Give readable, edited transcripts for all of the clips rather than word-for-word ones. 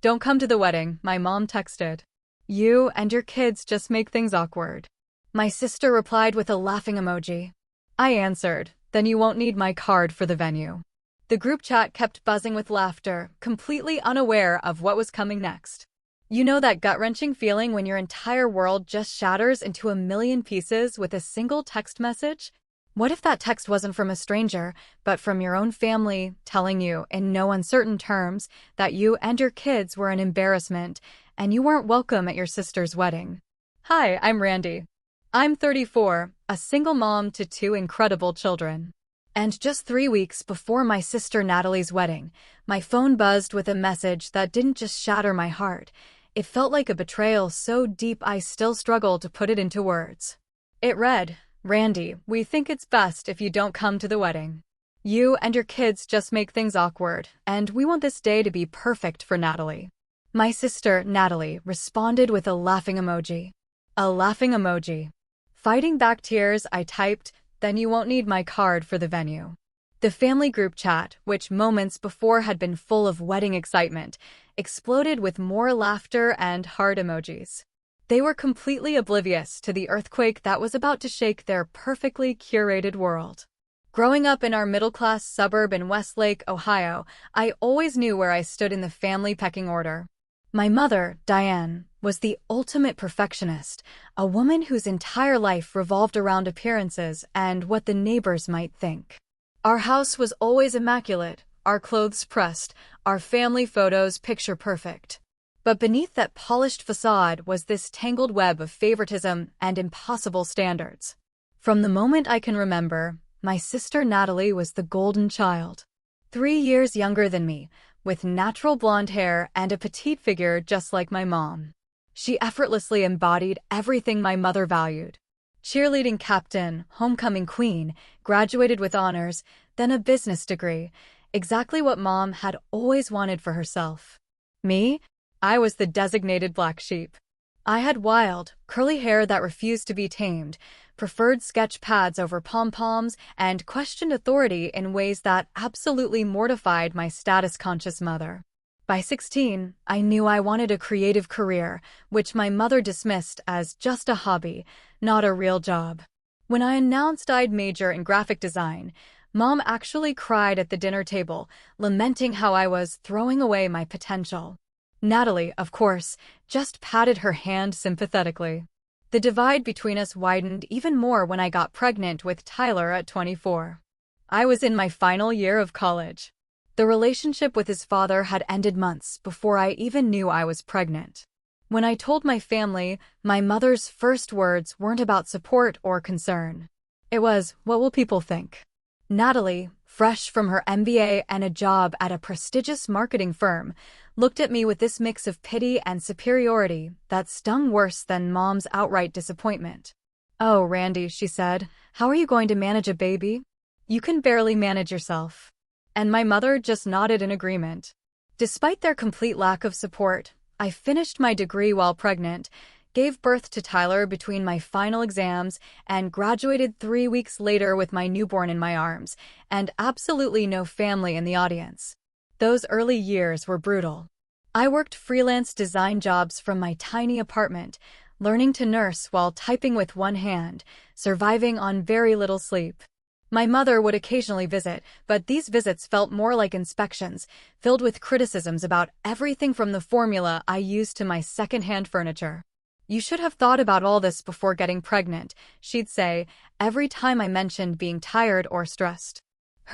"Don't come to the wedding," my mom texted. "You and your kids just make things awkward." My sister replied with a laughing emoji. I answered, "Then you won't need my card for the venue." The group chat kept buzzing with laughter, completely unaware of what was coming next. You know that gut-wrenching feeling when your entire world just shatters into a million pieces with a single text message? What if that text wasn't from a stranger, but from your own family, telling you, in no uncertain terms, that you and your kids were an embarrassment and you weren't welcome at your sister's wedding? Hi, I'm Randy. I'm 34, a single mom to two incredible children. And just 3 weeks before my sister Natalie's wedding, my phone buzzed with a message that didn't just shatter my heart. It felt like a betrayal so deep I still struggle to put it into words. It read, "Randy, we think it's best if you don't come to the wedding. You and your kids just make things awkward, and we want this day to be perfect for Natalie." My sister, Natalie, responded with a laughing emoji. A laughing emoji. Fighting back tears, I typed, "Then you won't need my card for the venue." The family group chat, which moments before had been full of wedding excitement, exploded with more laughter and heart emojis. They were completely oblivious to the earthquake that was about to shake their perfectly curated world. Growing up in our middle-class suburb in Westlake, Ohio, I always knew where I stood in the family pecking order. My mother, Diane, was the ultimate perfectionist, a woman whose entire life revolved around appearances and what the neighbors might think. Our house was always immaculate, our clothes pressed, our family photos picture-perfect. But beneath that polished facade was this tangled web of favoritism and impossible standards. From the moment I can remember, my sister Natalie was the golden child. 3 years younger than me, with natural blonde hair and a petite figure just like my mom. She effortlessly embodied everything my mother valued. Cheerleading captain, homecoming queen, graduated with honors, then a business degree, exactly what Mom had always wanted for herself. Me? I was the designated black sheep. I had wild, curly hair that refused to be tamed, preferred sketch pads over pom-poms, and questioned authority in ways that absolutely mortified my status-conscious mother. By 16, I knew I wanted a creative career, which my mother dismissed as just a hobby, not a real job. When I announced I'd major in graphic design, Mom actually cried at the dinner table, lamenting how I was throwing away my potential. Natalie, of course, just patted her hand sympathetically. The divide between us widened even more when I got pregnant with Tyler at 24. I was in my final year of college. The relationship with his father had ended months before I even knew I was pregnant. When I told my family, my mother's first words weren't about support or concern. It was, "What will people think?" Natalie, fresh from her MBA and a job at a prestigious marketing firm, looked at me with this mix of pity and superiority that stung worse than Mom's outright disappointment. "Oh, Randy," she said, "how are you going to manage a baby? You can barely manage yourself." And my mother just nodded in agreement. Despite their complete lack of support, I finished my degree while pregnant, gave birth to Tyler between my final exams, and graduated 3 weeks later with my newborn in my arms, and absolutely no family in the audience. Those early years were brutal. I worked freelance design jobs from my tiny apartment, learning to nurse while typing with one hand, surviving on very little sleep. My mother would occasionally visit, but these visits felt more like inspections, filled with criticisms about everything from the formula I used to my second-hand furniture. "You should have thought about all this before getting pregnant," she'd say, every time I mentioned being tired or stressed.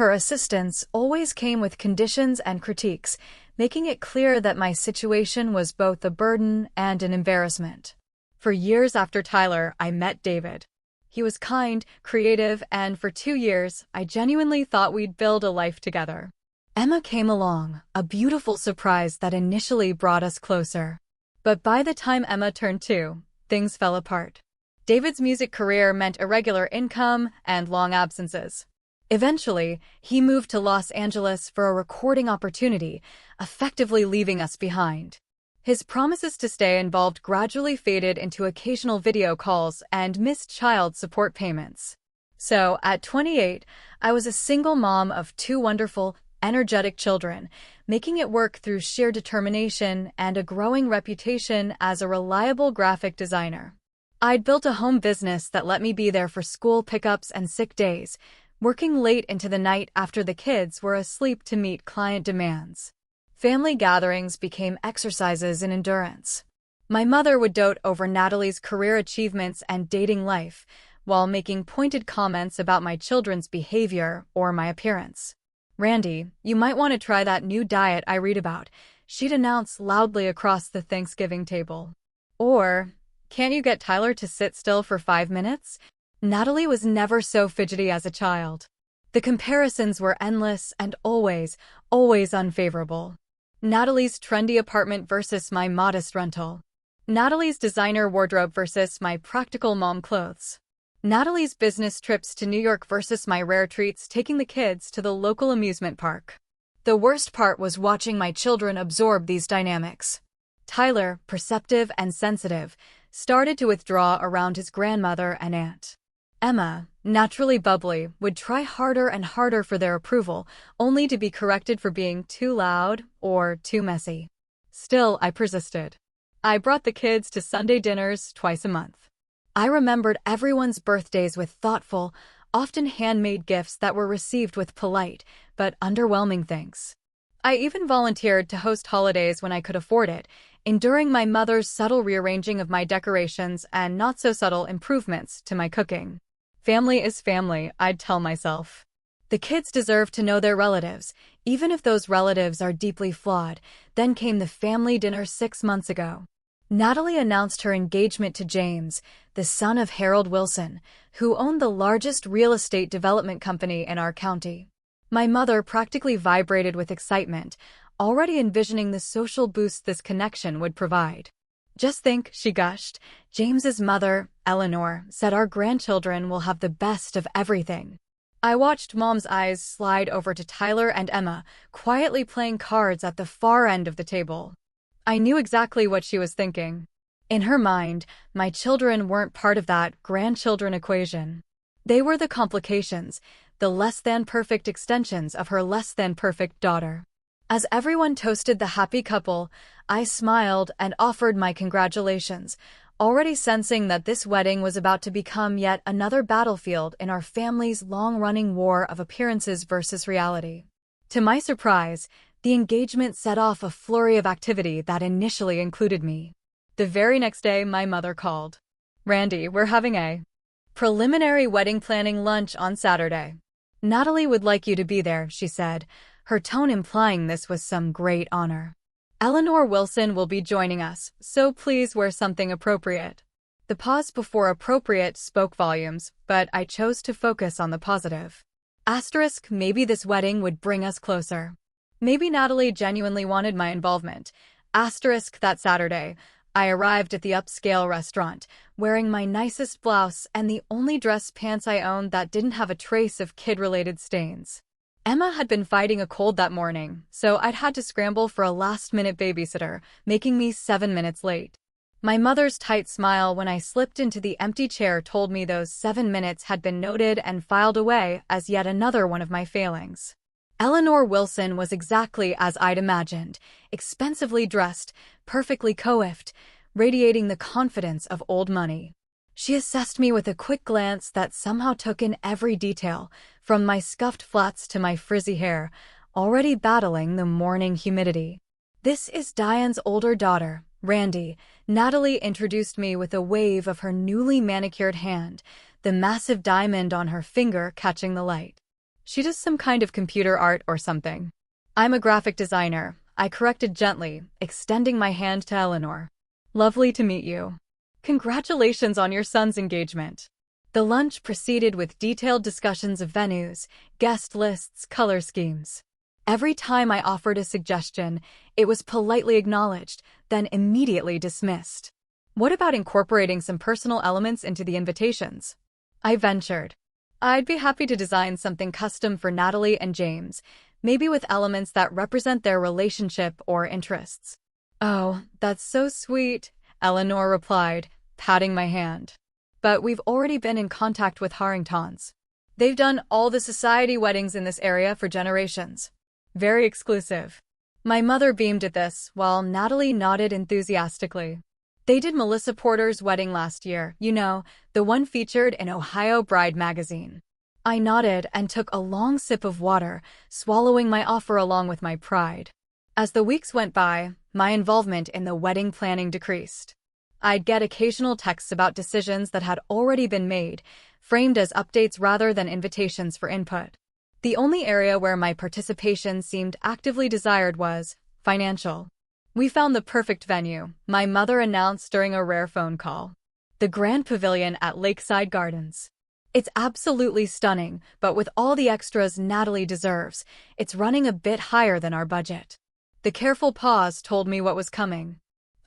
Her assistance always came with conditions and critiques, making it clear that my situation was both a burden and an embarrassment. For years after Tyler, I met David. He was kind, creative, and for 2 years, I genuinely thought we'd build a life together. Emma came along, a beautiful surprise that initially brought us closer. But by the time Emma turned 2, things fell apart. David's music career meant irregular income and long absences. Eventually, he moved to Los Angeles for a recording opportunity, effectively leaving us behind. His promises to stay involved gradually faded into occasional video calls and missed child support payments. So, at 28, I was a single mom of 2 wonderful, energetic children, making it work through sheer determination and a growing reputation as a reliable graphic designer. I'd built a home business that let me be there for school pickups and sick days, working late into the night after the kids were asleep to meet client demands. Family gatherings became exercises in endurance. My mother would dote over Natalie's career achievements and dating life, while making pointed comments about my children's behavior or my appearance. "Randy, you might want to try that new diet I read about," she'd announce loudly across the Thanksgiving table. Or, "Can't you get Tyler to sit still for 5 minutes?" Natalie was never so fidgety as a child. The comparisons were endless and always, always unfavorable. Natalie's trendy apartment versus my modest rental. Natalie's designer wardrobe versus my practical mom clothes. Natalie's business trips to New York versus my rare treats taking the kids to the local amusement park. The worst part was watching my children absorb these dynamics. Tyler, perceptive and sensitive, started to withdraw around his grandmother and aunt. Emma, naturally bubbly, would try harder and harder for their approval, only to be corrected for being too loud or too messy. Still, I persisted. I brought the kids to Sunday dinners twice a month. I remembered everyone's birthdays with thoughtful, often handmade gifts that were received with polite, but underwhelming thanks. I even volunteered to host holidays when I could afford it, enduring my mother's subtle rearranging of my decorations and not-so-subtle improvements to my cooking. Family is family, I'd tell myself. The kids deserve to know their relatives, even if those relatives are deeply flawed. Then came the family dinner 6 months ago. Natalie announced her engagement to James, the son of Harold Wilson, who owned the largest real estate development company in our county. My mother practically vibrated with excitement, already envisioning the social boost this connection would provide. "Just think," she gushed, "James's mother, Eleanor, said our grandchildren will have the best of everything." I watched Mom's eyes slide over to Tyler and Emma, quietly playing cards at the far end of the table. I knew exactly what she was thinking. In her mind, my children weren't part of that grandchildren equation. They were the complications, the less-than-perfect extensions of her less-than-perfect daughter. As everyone toasted the happy couple, I smiled and offered my congratulations, already sensing that this wedding was about to become yet another battlefield in our family's long-running war of appearances versus reality. To my surprise, the engagement set off a flurry of activity that initially included me. The very next day, my mother called. "Randy, we're having a preliminary wedding planning lunch on Saturday. Natalie would like you to be there," she said, her tone implying this was some great honor. "Eleanor Wilson will be joining us, so please wear something appropriate." The pause before appropriate spoke volumes, but I chose to focus on the positive. Asterisk, maybe this wedding would bring us closer. Maybe Natalie genuinely wanted my involvement. Asterisk, that Saturday, I arrived at the upscale restaurant, wearing my nicest blouse and the only dress pants I owned that didn't have a trace of kid-related stains. Emma had been fighting a cold that morning, so I'd had to scramble for a last-minute babysitter, making me 7 minutes late. My mother's tight smile when I slipped into the empty chair told me those 7 minutes had been noted and filed away as yet another one of my failings. Eleanor Wilson was exactly as I'd imagined, expensively dressed, perfectly coiffed, radiating the confidence of old money. She assessed me with a quick glance that somehow took in every detail, from my scuffed flats to my frizzy hair, already battling the morning humidity. "This is Diane's older daughter, Randy," Natalie introduced me with a wave of her newly manicured hand, the massive diamond on her finger catching the light. "She does some kind of computer art or something." "I'm a graphic designer," I corrected gently, extending my hand to Eleanor. "Lovely to meet you. Congratulations on your son's engagement." The lunch proceeded with detailed discussions of venues, guest lists, color schemes. Every time I offered a suggestion, it was politely acknowledged, then immediately dismissed. "What about incorporating some personal elements into the invitations?" I ventured. "I'd be happy to design something custom for Natalie and James, maybe with elements that represent their relationship or interests." "Oh, that's so sweet," Eleanor replied, patting my hand. "But we've already been in contact with Harringtons. They've done all the society weddings in this area for generations." Very exclusive. My mother beamed at this, while Natalie nodded enthusiastically. They did Melissa Porter's wedding last year, the one featured in Ohio Bride magazine. I nodded and took a long sip of water, swallowing my offer along with my pride. As the weeks went by, my involvement in the wedding planning decreased. I'd get occasional texts about decisions that had already been made, framed as updates rather than invitations for input. The only area where my participation seemed actively desired was financial. We found the perfect venue, my mother announced during a rare phone call. The Grand Pavilion at Lakeside Gardens. It's absolutely stunning, but with all the extras Natalie deserves, it's running a bit higher than our budget. The careful pause told me what was coming.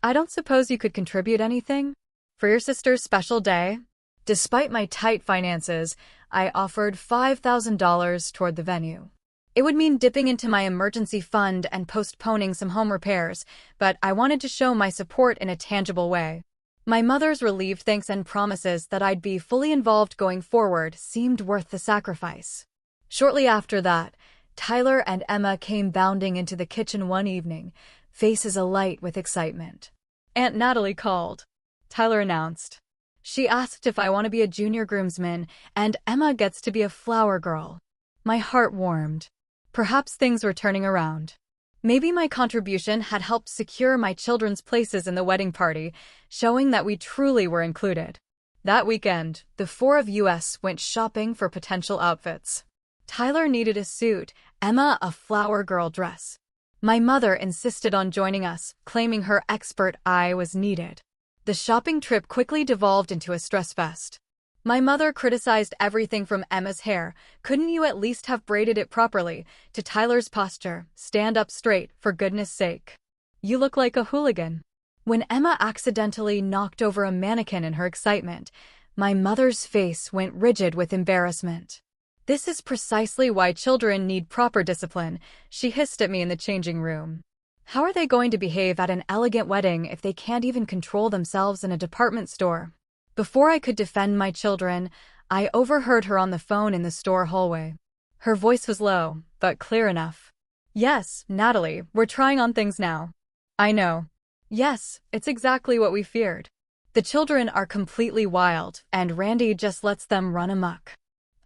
I don't suppose you could contribute anything? For your sister's special day? Despite my tight finances, I offered $5,000 toward the venue. It would mean dipping into my emergency fund and postponing some home repairs, but I wanted to show my support in a tangible way. My mother's relieved thanks and promises that I'd be fully involved going forward seemed worth the sacrifice. Shortly after that, Tyler and Emma came bounding into the kitchen one evening, faces alight with excitement. Aunt Natalie called, Tyler announced. She asked if I want to be a junior groomsman, and Emma gets to be a flower girl. My heart warmed. Perhaps things were turning around. Maybe my contribution had helped secure my children's places in the wedding party, showing that we truly were included. That weekend, the four of us went shopping for potential outfits. Tyler needed a suit, Emma a flower girl dress. My mother insisted on joining us, claiming her expert eye was needed. The shopping trip quickly devolved into a stress fest. My mother criticized everything from Emma's hair, couldn't you at least have braided it properly, to Tyler's posture, stand up straight, for goodness sake. You look like a hooligan. When Emma accidentally knocked over a mannequin in her excitement, my mother's face went rigid with embarrassment. This is precisely why children need proper discipline, she hissed at me in the changing room. How are they going to behave at an elegant wedding if they can't even control themselves in a department store? Before I could defend my children, I overheard her on the phone in the store hallway. Her voice was low, but clear enough. Yes, Natalie, we're trying on things now. I know. Yes, it's exactly what we feared. The children are completely wild, and Randy just lets them run amok.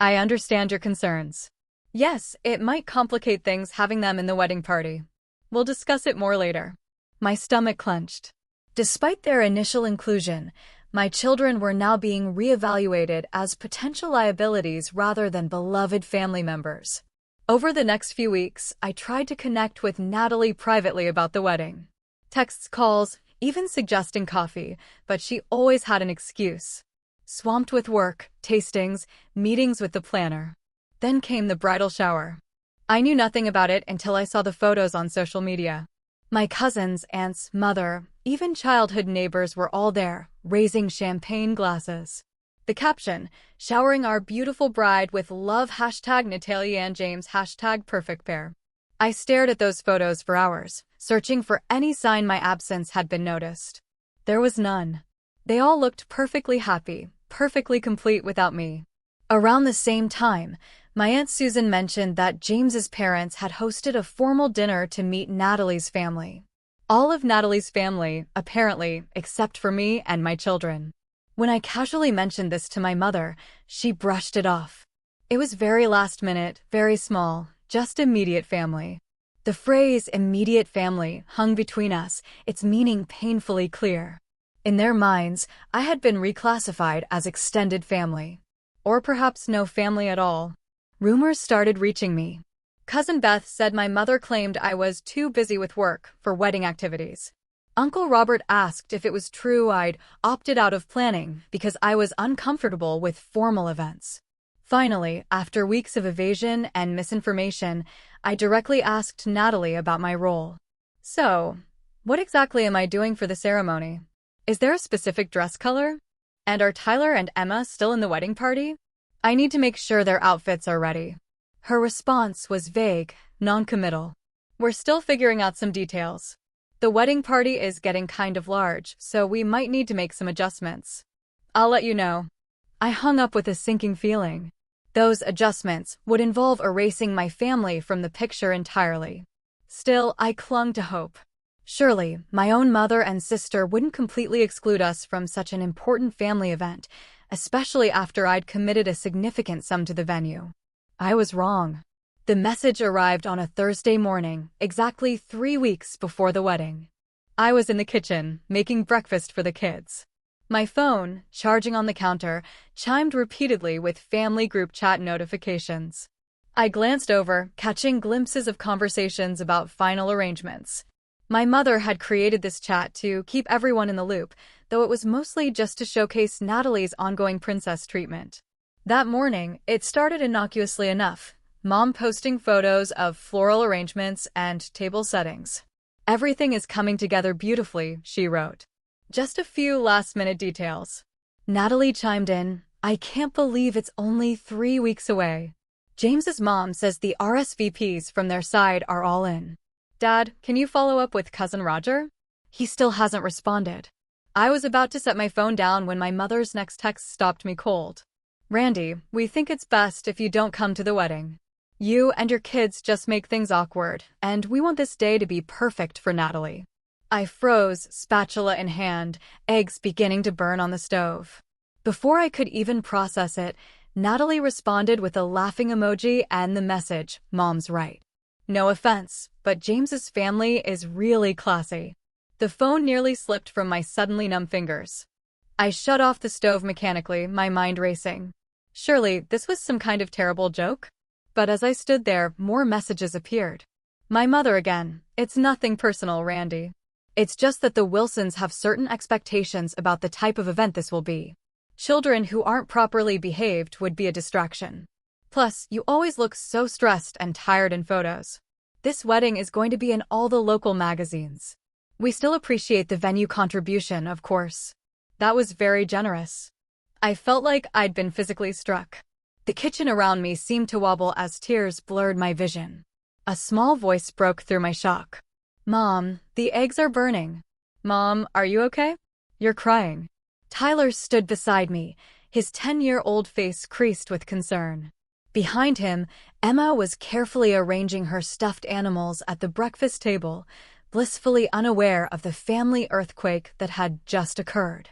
I understand your concerns. Yes, it might complicate things having them in the wedding party. We'll discuss it more later. My stomach clenched. Despite their initial inclusion, my children were now being reevaluated as potential liabilities rather than beloved family members. Over the next few weeks, I tried to connect with Natalie privately about the wedding. Texts, calls, even suggesting coffee, but she always had an excuse. Swamped with work, tastings, meetings with the planner. Then came the bridal shower. I knew nothing about it until I saw the photos on social media. My cousins, aunts, mother, even childhood neighbors were all there, raising champagne glasses. The caption, showering our beautiful bride with love #Natalia and James #perfect pair. I stared at those photos for hours, searching for any sign my absence had been noticed. There was none. They all looked perfectly happy, perfectly complete without me. Around the same time, my Aunt Susan mentioned that James's parents had hosted a formal dinner to meet Natalie's family. All of Natalie's family, apparently, except for me and my children. When I casually mentioned this to my mother, she brushed it off. It was very last minute, very small, just immediate family. The phrase immediate family hung between us, its meaning painfully clear. In their minds, I had been reclassified as extended family. Or perhaps no family at all. Rumors started reaching me. Cousin Beth said my mother claimed I was too busy with work for wedding activities. Uncle Robert asked if it was true I'd opted out of planning because I was uncomfortable with formal events. Finally, after weeks of evasion and misinformation, I directly asked Natalie about my role. So, what exactly am I doing for the ceremony? Is there a specific dress color? And are Tyler and Emma still in the wedding party? I need to make sure their outfits are ready. Her response was vague, non-committal. We're still figuring out some details. The wedding party is getting kind of large, so we might need to make some adjustments. I'll let you know. I hung up with a sinking feeling. Those adjustments would involve erasing my family from the picture entirely. Still, I clung to hope. Surely, my own mother and sister wouldn't completely exclude us from such an important family event, especially after I'd committed a significant sum to the venue. I was wrong. The message arrived on a Thursday morning, exactly 3 weeks before the wedding. I was in the kitchen, making breakfast for the kids. My phone, charging on the counter, chimed repeatedly with family group chat notifications. I glanced over, catching glimpses of conversations about final arrangements. My mother had created this chat to keep everyone in the loop, though it was mostly just to showcase Natalie's ongoing princess treatment. That morning, it started innocuously enough, Mom posting photos of floral arrangements and table settings. "Everything is coming together beautifully," she wrote. Just a few last-minute details. Natalie chimed in, "I can't believe it's only 3 weeks away." James's mom says the RSVPs from their side are all in. "Dad, can you follow up with Cousin Roger? He still hasn't responded." I was about to set my phone down when my mother's next text stopped me cold. "Randy, we think it's best if you don't come to the wedding. You and your kids just make things awkward, and we want this day to be perfect for Natalie." I froze, spatula in hand, eggs beginning to burn on the stove. Before I could even process it, Natalie responded with a laughing emoji and the message, "Mom's right." No offense, but James's family is really classy. The phone nearly slipped from my suddenly numb fingers. I shut off the stove mechanically, my mind racing. Surely, this was some kind of terrible joke? But as I stood there, more messages appeared. My mother again. "It's nothing personal, Randy. It's just that the Wilsons have certain expectations about the type of event this will be. Children who aren't properly behaved would be a distraction. Plus, you always look so stressed and tired in photos. This wedding is going to be in all the local magazines. We still appreciate the venue contribution, of course." That was very generous. I felt like I'd been physically struck. The kitchen around me seemed to wobble as tears blurred my vision. A small voice broke through my shock. "Mom, the eggs are burning." "Mom, are you okay? You're crying." Tyler stood beside me, his 10-year-old face creased with concern. Behind him, Emma was carefully arranging her stuffed animals at the breakfast table, blissfully unaware of the family earthquake that had just occurred.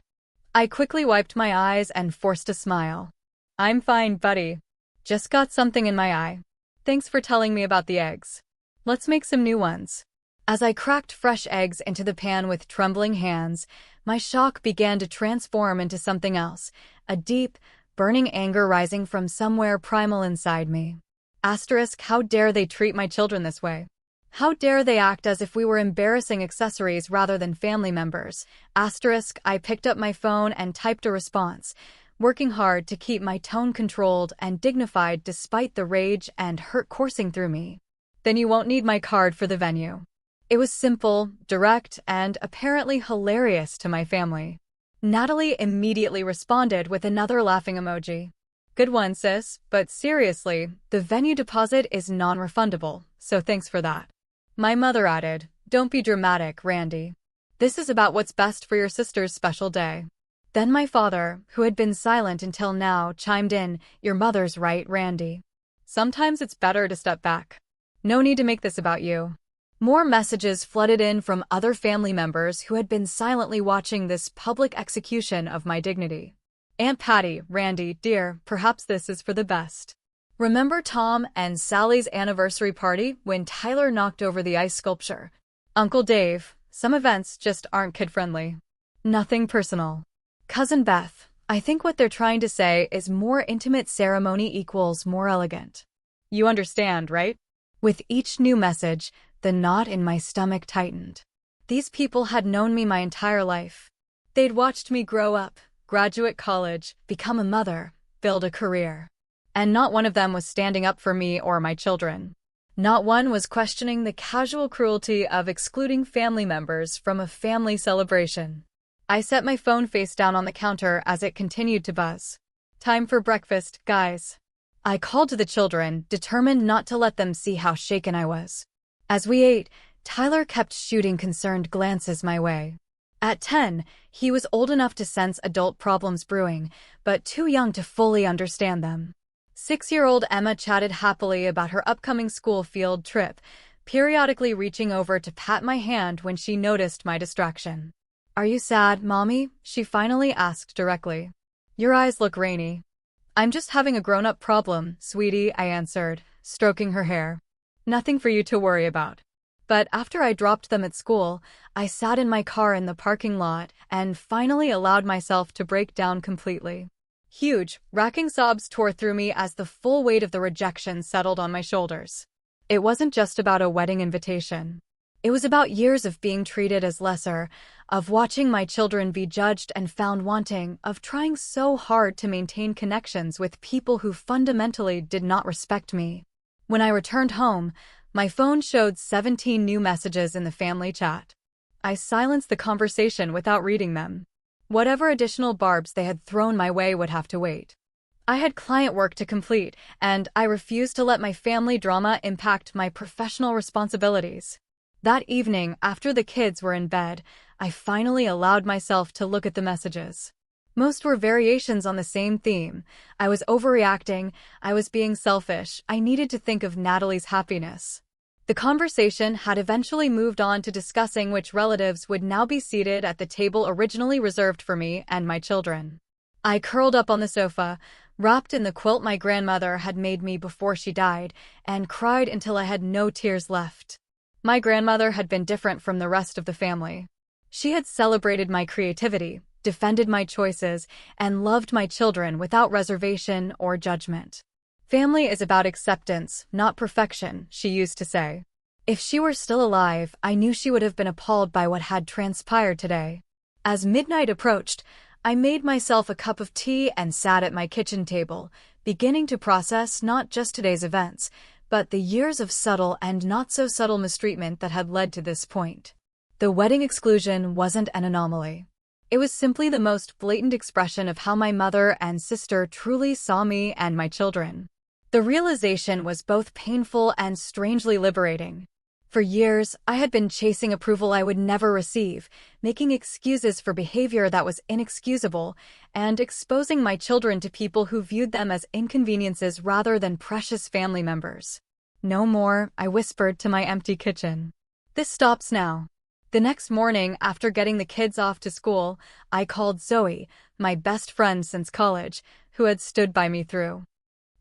I quickly wiped my eyes and forced a smile. "I'm fine, buddy. Just got something in my eye. Thanks for telling me about the eggs. Let's make some new ones." As I cracked fresh eggs into the pan with trembling hands, my shock began to transform into something else, a deep, burning anger rising from somewhere primal inside me. Asterisk, how dare they treat my children this way? How dare they act as if we were embarrassing accessories rather than family members? Asterisk, I picked up my phone and typed a response, working hard to keep my tone controlled and dignified despite the rage and hurt coursing through me. "Then you won't need my card for the venue." It was simple, direct, and apparently hilarious to my family. Natalie immediately responded with another laughing emoji. "Good one, sis, but seriously, the venue deposit is non-refundable, so thanks for that." My mother added, "Don't be dramatic, Randy. This is about what's best for your sister's special day." Then my father, who had been silent until now, chimed in, "Your mother's right, Randy. Sometimes it's better to step back. No need to make this about you." More messages flooded in from other family members who had been silently watching this public execution of my dignity. "Aunt Patty, Randy, dear, perhaps this is for the best. Remember Tom and Sally's anniversary party when Tyler knocked over the ice sculpture? Uncle Dave, some events just aren't kid-friendly. Nothing personal. Cousin Beth, I think what they're trying to say is more intimate ceremony equals more elegant. You understand, right?" With each new message, the knot in my stomach tightened. These people had known me my entire life. They'd watched me grow up, graduate college, become a mother, build a career. And not one of them was standing up for me or my children. Not one was questioning the casual cruelty of excluding family members from a family celebration. I set my phone face down on the counter as it continued to buzz. "Time for breakfast, guys." I called to the children, determined not to let them see how shaken I was. As we ate, Tyler kept shooting concerned glances my way. At 10, he was old enough to sense adult problems brewing, but too young to fully understand them. 6-year-old Emma chatted happily about her upcoming school field trip, periodically reaching over to pat my hand when she noticed my distraction. "Are you sad, Mommy?" she finally asked directly. "Your eyes look rainy." "I'm just having a grown-up problem, sweetie," I answered, stroking her hair. "Nothing for you to worry about." But after I dropped them at school, I sat in my car in the parking lot and finally allowed myself to break down completely. Huge, racking sobs tore through me as the full weight of the rejection settled on my shoulders. It wasn't just about a wedding invitation. It was about years of being treated as lesser, of watching my children be judged and found wanting, of trying so hard to maintain connections with people who fundamentally did not respect me. When I returned home, my phone showed 17 new messages in the family chat. I silenced the conversation without reading them. Whatever additional barbs they had thrown my way would have to wait. I had client work to complete, and I refused to let my family drama impact my professional responsibilities. That evening, after the kids were in bed, I finally allowed myself to look at the messages. Most were variations on the same theme. I was overreacting, I was being selfish, I needed to think of Natalie's happiness. The conversation had eventually moved on to discussing which relatives would now be seated at the table originally reserved for me and my children. I curled up on the sofa, wrapped in the quilt my grandmother had made me before she died, and cried until I had no tears left. My grandmother had been different from the rest of the family. She had celebrated my creativity, defended my choices, and loved my children without reservation or judgment. "Family is about acceptance, not perfection," she used to say. If she were still alive, I knew she would have been appalled by what had transpired today. As midnight approached, I made myself a cup of tea and sat at my kitchen table, beginning to process not just today's events, but the years of subtle and not-so-subtle mistreatment that had led to this point. The wedding exclusion wasn't an anomaly. It was simply the most blatant expression of how my mother and sister truly saw me and my children. The realization was both painful and strangely liberating. For years, I had been chasing approval I would never receive, making excuses for behavior that was inexcusable, and exposing my children to people who viewed them as inconveniences rather than precious family members. "No more," I whispered to my empty kitchen. "This stops now." The next morning, after getting the kids off to school, I called Zoe, my best friend since college, who had stood by me through.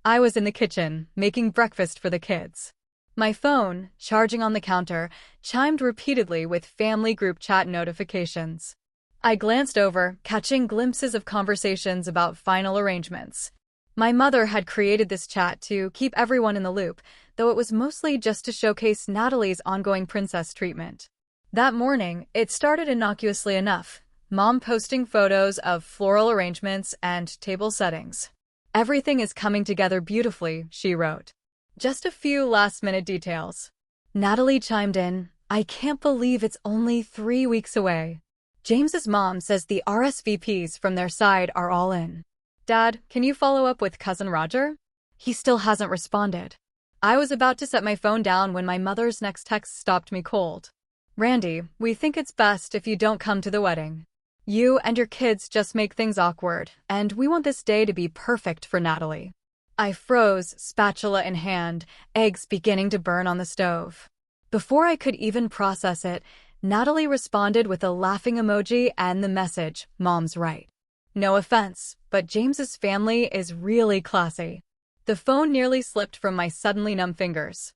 I was in the kitchen, making breakfast for the kids. My phone, charging on the counter, chimed repeatedly with family group chat notifications. I glanced over, catching glimpses of conversations about final arrangements. My mother had created this chat to keep everyone in the loop, though it was mostly just to showcase Natalie's ongoing princess treatment. That morning, it started innocuously enough, Mom posting photos of floral arrangements and table settings. "Everything is coming together beautifully," she wrote. Just a few last-minute details. Natalie chimed in, "I can't believe it's only 3 weeks away." James's mom says the RSVPs from their side are all in. "Dad, can you follow up with Cousin Roger?" He still hasn't responded. I was about to set my phone down when my mother's next text stopped me cold. "Randy, we think it's best if you don't come to the wedding. You and your kids just make things awkward, and we want this day to be perfect for Natalie." I froze, spatula in hand, eggs beginning to burn on the stove. Before I could even process it, Natalie responded with a laughing emoji and the message, "Mom's right." No offense, but James's family is really classy. The phone nearly slipped from my suddenly numb fingers.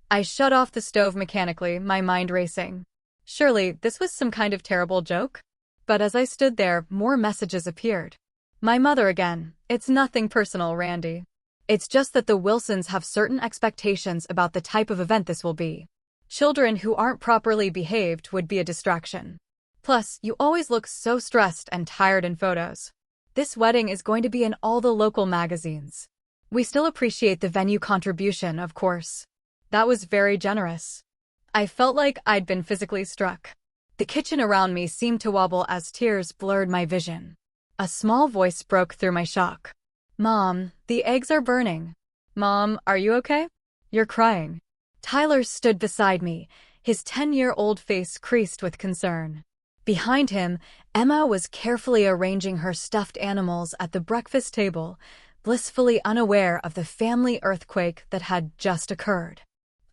I shut off the stove mechanically, my mind racing. Surely, this was some kind of terrible joke? But as I stood there, more messages appeared. "My mother again. It's nothing personal, Randy. It's just that the Wilsons have certain expectations about the type of event this will be. Children who aren't properly behaved would be a distraction. Plus, you always look so stressed and tired in photos. This wedding is going to be in all the local magazines. We still appreciate the venue contribution, of course." That was very generous. I felt like I'd been physically struck. The kitchen around me seemed to wobble as tears blurred my vision. A small voice broke through my shock. "Mom, the eggs are burning." "Mom, are you okay? You're crying." Tyler stood beside me, his 10-year-old face creased with concern. Behind him, Emma was carefully arranging her stuffed animals at the breakfast table, blissfully unaware of the family earthquake that had just occurred.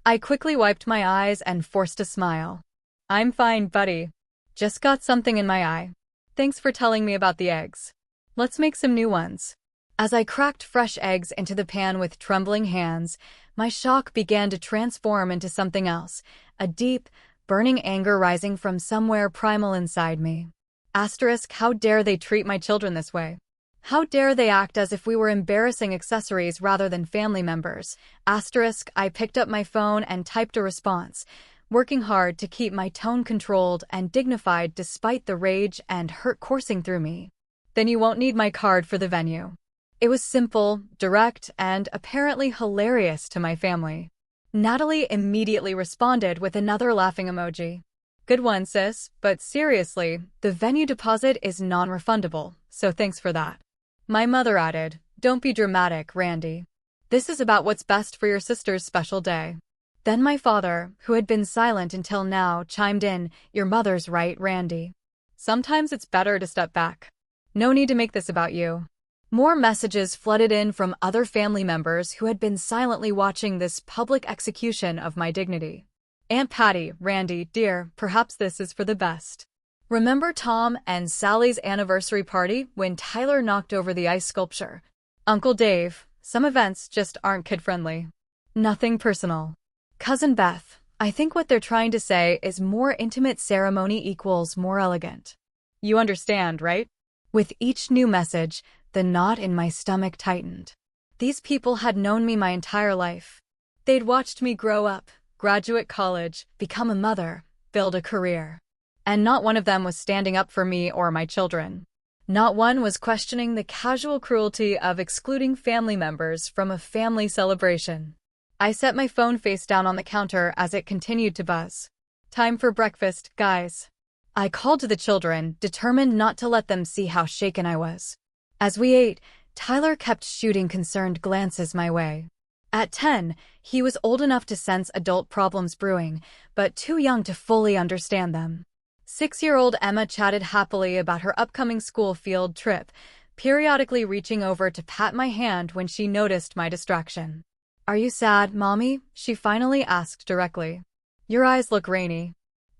I quickly wiped my eyes and forced a smile. "I'm fine, buddy. Just got something in my eye. Thanks for telling me about the eggs. Let's make some new ones." As I cracked fresh eggs into the pan with trembling hands, my shock began to transform into something else, a deep, burning anger rising from somewhere primal inside me. Asterisk, how dare they treat my children this way? How dare they act as if we were embarrassing accessories rather than family members? Asterisk, I picked up my phone and typed a response, working hard to keep my tone controlled and dignified despite the rage and hurt coursing through me. "Then you won't need my card for the venue." It was simple, direct, and apparently hilarious to my family. Natalie immediately responded with another laughing emoji. "Good one, sis, but seriously, the venue deposit is non-refundable, so thanks for that." My mother added, "Don't be dramatic, Randy. This is about what's best for your sister's special day." Then my father, who had been silent until now, chimed in, "Your mother's right, Randy. Sometimes it's better to step back. No need to make this about you." More messages flooded in from other family members who had been silently watching this public execution of my dignity. "Aunt Patty, Randy, dear, perhaps this is for the best. Remember Tom and Sally's anniversary party when Tyler knocked over the ice sculpture? Uncle Dave, some events just aren't kid-friendly. Nothing personal. Cousin Beth, I think what they're trying to say is more intimate ceremony equals more elegant. You understand, right?" With each new message, the knot in my stomach tightened. These people had known me my entire life. They'd watched me grow up, graduate college, become a mother, build a career. And not one of them was standing up for me or my children. Not one was questioning the casual cruelty of excluding family members from a family celebration. I set my phone face down on the counter as it continued to buzz. "Time for breakfast, guys." I called to the children, determined not to let them see how shaken I was. As we ate, Tyler kept shooting concerned glances my way. At 10, he was old enough to sense adult problems brewing, but too young to fully understand them. 6-year-old Emma chatted happily about her upcoming school field trip, periodically reaching over to pat my hand when she noticed my distraction. "Are you sad, Mommy?" she finally asked directly. "Your eyes look rainy."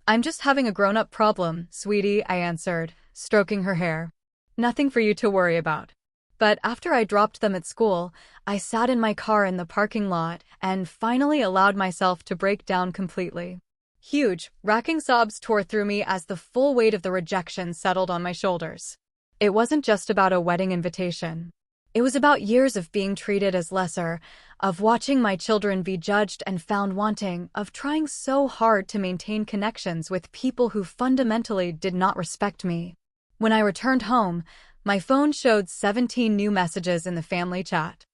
"I'm just having a grown-up problem, sweetie," I answered, stroking her hair. "Nothing for you to worry about." But after I dropped them at school, I sat in my car in the parking lot and finally allowed myself to break down completely. Huge, racking sobs tore through me as the full weight of the rejection settled on my shoulders. It wasn't just about a wedding invitation. It was about years of being treated as lesser, of watching my children be judged and found wanting, of trying so hard to maintain connections with people who fundamentally did not respect me. When I returned home, my phone showed 17 new messages in the family chat.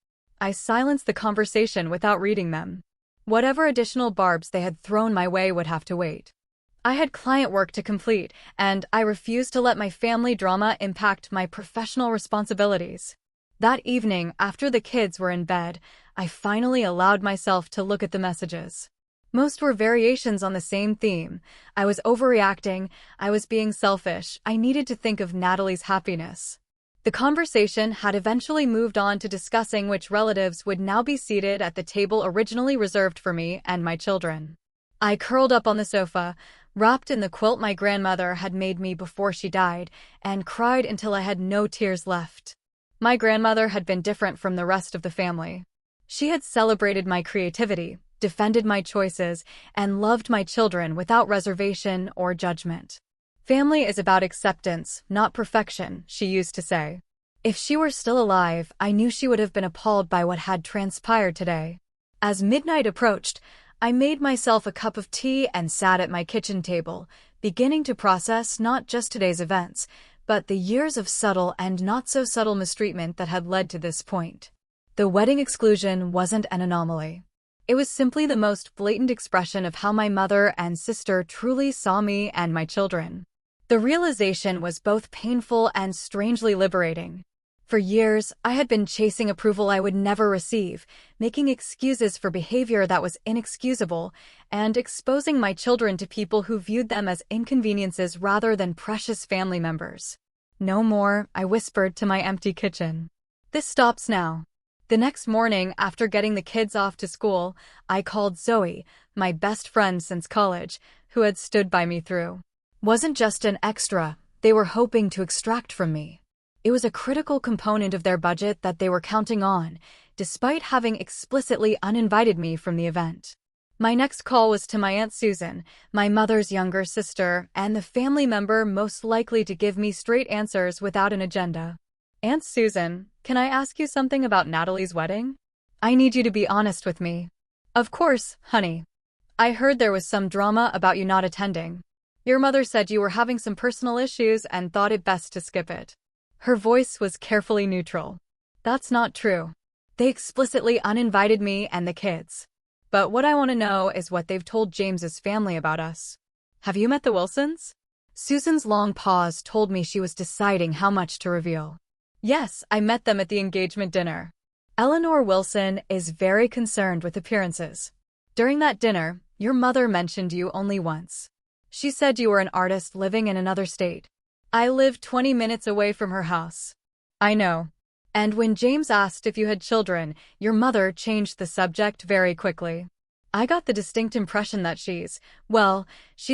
I silenced the conversation without reading them. Whatever additional barbs they had thrown my way would have to wait. I had client work to complete, and I refused to let my family drama impact my professional responsibilities. That evening, after the kids were in bed, I finally allowed myself to look at the messages. Most were variations on the same theme. I was overreacting, I was being selfish, I needed to think of Natalie's happiness. The conversation had eventually moved on to discussing which relatives would now be seated at the table originally reserved for me and my children. I curled up on the sofa, wrapped in the quilt my grandmother had made me before she died, and cried until I had no tears left. My grandmother had been different from the rest of the family. She had celebrated my creativity, defended my choices, and loved my children without reservation or judgment. "Family is about acceptance, not perfection," she used to say. If she were still alive, I knew she would have been appalled by what had transpired today. As midnight approached, I made myself a cup of tea and sat at my kitchen table, beginning to process not just today's events, but the years of subtle and not-so-subtle mistreatment that had led to this point. The wedding exclusion wasn't an anomaly. It was simply the most blatant expression of how my mother and sister truly saw me and my children. The realization was both painful and strangely liberating. For years, I had been chasing approval I would never receive, making excuses for behavior that was inexcusable, and exposing my children to people who viewed them as inconveniences rather than precious family members. "No more," I whispered to my empty kitchen. This stops now. The next morning, after getting the kids off to school, I called Zoe, my best friend since college, who had stood by me through. Wasn't just an extra they were hoping to extract from me. It was a critical component of their budget that they were counting on, despite having explicitly uninvited me from the event. My next call was to my Aunt Susan, my mother's younger sister, and the family member most likely to give me straight answers without an agenda. Aunt Susan, can I ask you something about Natalie's wedding? I need you to be honest with me. Of course, honey. I heard there was some drama about you not attending. Your mother said you were having some personal issues and thought it best to skip it. Her voice was carefully neutral. That's not true. They explicitly uninvited me and the kids. But what I want to know is what they've told James's family about us. Have you met the Wilsons? Susan's long pause told me she was deciding how much to reveal. Yes, I met them at the engagement dinner. Eleanor Wilson is very concerned with appearances. During that dinner, your mother mentioned you only once. She said you were an artist living in another state. I live 20 minutes away from her house. I know. And when James asked if you had children, your mother changed the subject very quickly. I got the distinct impression that she's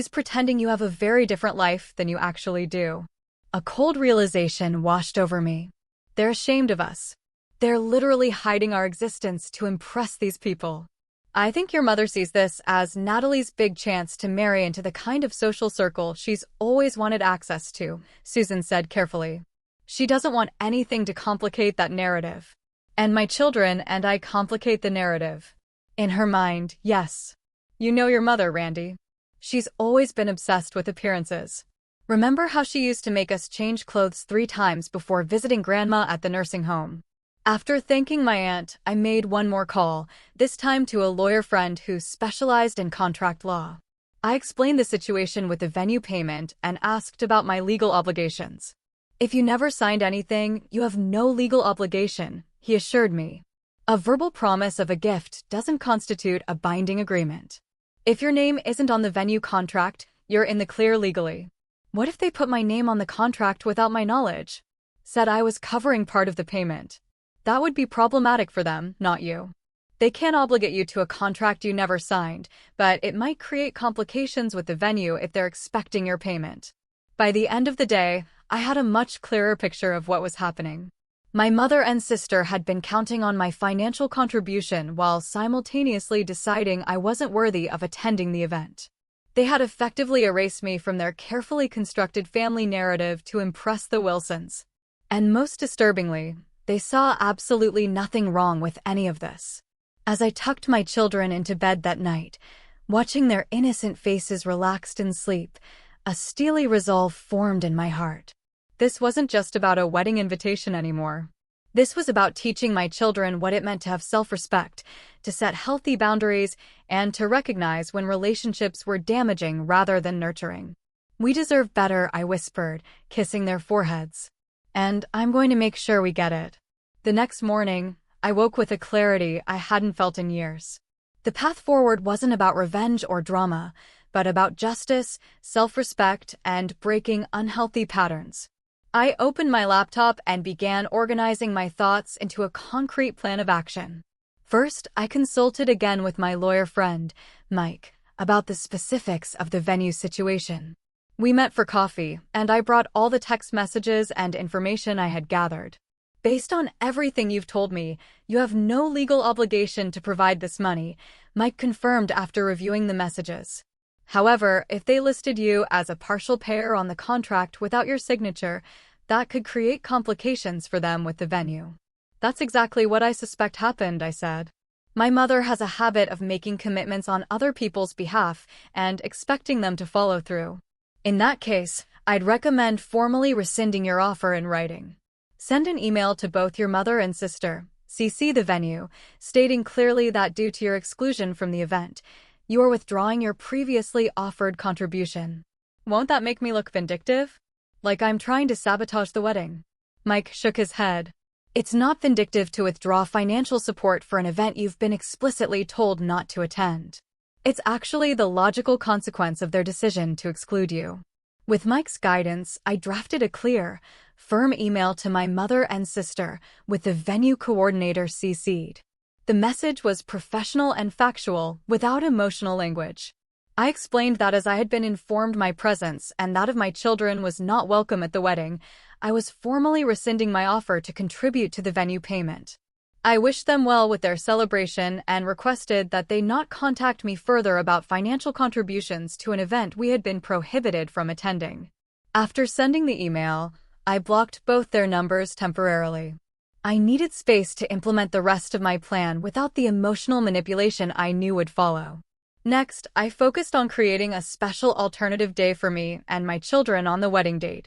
pretending you have a very different life than you actually do. A cold realization washed over me. They're ashamed of us. They're literally hiding our existence to impress these people. I think your mother sees this as Natalie's big chance to marry into the kind of social circle she's always wanted access to, Susan said carefully. She doesn't want anything to complicate that narrative. And my children and I complicate the narrative. In her mind, yes. You know your mother, Randy. She's always been obsessed with appearances. Remember how she used to make us change clothes 3 times before visiting Grandma at the nursing home? After thanking my aunt, I made one more call, this time to a lawyer friend who specialized in contract law. I explained the situation with the venue payment and asked about my legal obligations. If you never signed anything, you have no legal obligation, he assured me. A verbal promise of a gift doesn't constitute a binding agreement. If your name isn't on the venue contract, you're in the clear legally. What if they put my name on the contract without my knowledge? Said I was covering part of the payment. That would be problematic for them, not you. They can't obligate you to a contract you never signed, but it might create complications with the venue if they're expecting your payment. By the end of the day, I had a much clearer picture of what was happening. My mother and sister had been counting on my financial contribution while simultaneously deciding I wasn't worthy of attending the event. They had effectively erased me from their carefully constructed family narrative to impress the Wilsons. And most disturbingly, they saw absolutely nothing wrong with any of this. As I tucked my children into bed that night, watching their innocent faces relaxed in sleep, a steely resolve formed in my heart. This wasn't just about a wedding invitation anymore. This was about teaching my children what it meant to have self-respect, to set healthy boundaries, and to recognize when relationships were damaging rather than nurturing. We deserve better, I whispered, kissing their foreheads. And I'm going to make sure we get it. The next morning, I woke with a clarity I hadn't felt in years. The path forward wasn't about revenge or drama, but about justice, self-respect, and breaking unhealthy patterns. I opened my laptop and began organizing my thoughts into a concrete plan of action. First, I consulted again with my lawyer friend, Mike, about the specifics of the venue situation. We met for coffee, and I brought all the text messages and information I had gathered. Based on everything you've told me, you have no legal obligation to provide this money, Mike confirmed after reviewing the messages. However, if they listed you as a partial payer on the contract without your signature, that could create complications for them with the venue. That's exactly what I suspect happened, I said. My mother has a habit of making commitments on other people's behalf and expecting them to follow through. In that case, I'd recommend formally rescinding your offer in writing. Send an email to both your mother and sister, CC the venue, stating clearly that due to your exclusion from the event, you are withdrawing your previously offered contribution. Won't that make me look vindictive? Like I'm trying to sabotage the wedding? Mike shook his head. It's not vindictive to withdraw financial support for an event you've been explicitly told not to attend. It's actually the logical consequence of their decision to exclude you. With Mike's guidance, I drafted a clear, firm email to my mother and sister with the venue coordinator CC'd. The message was professional and factual, without emotional language. I explained that as I had been informed my presence and that of my children was not welcome at the wedding, I was formally rescinding my offer to contribute to the venue payment. I wished them well with their celebration and requested that they not contact me further about financial contributions to an event we had been prohibited from attending. After sending the email, I blocked both their numbers temporarily. I needed space to implement the rest of my plan without the emotional manipulation I knew would follow. Next, I focused on creating a special alternative day for me and my children on the wedding date.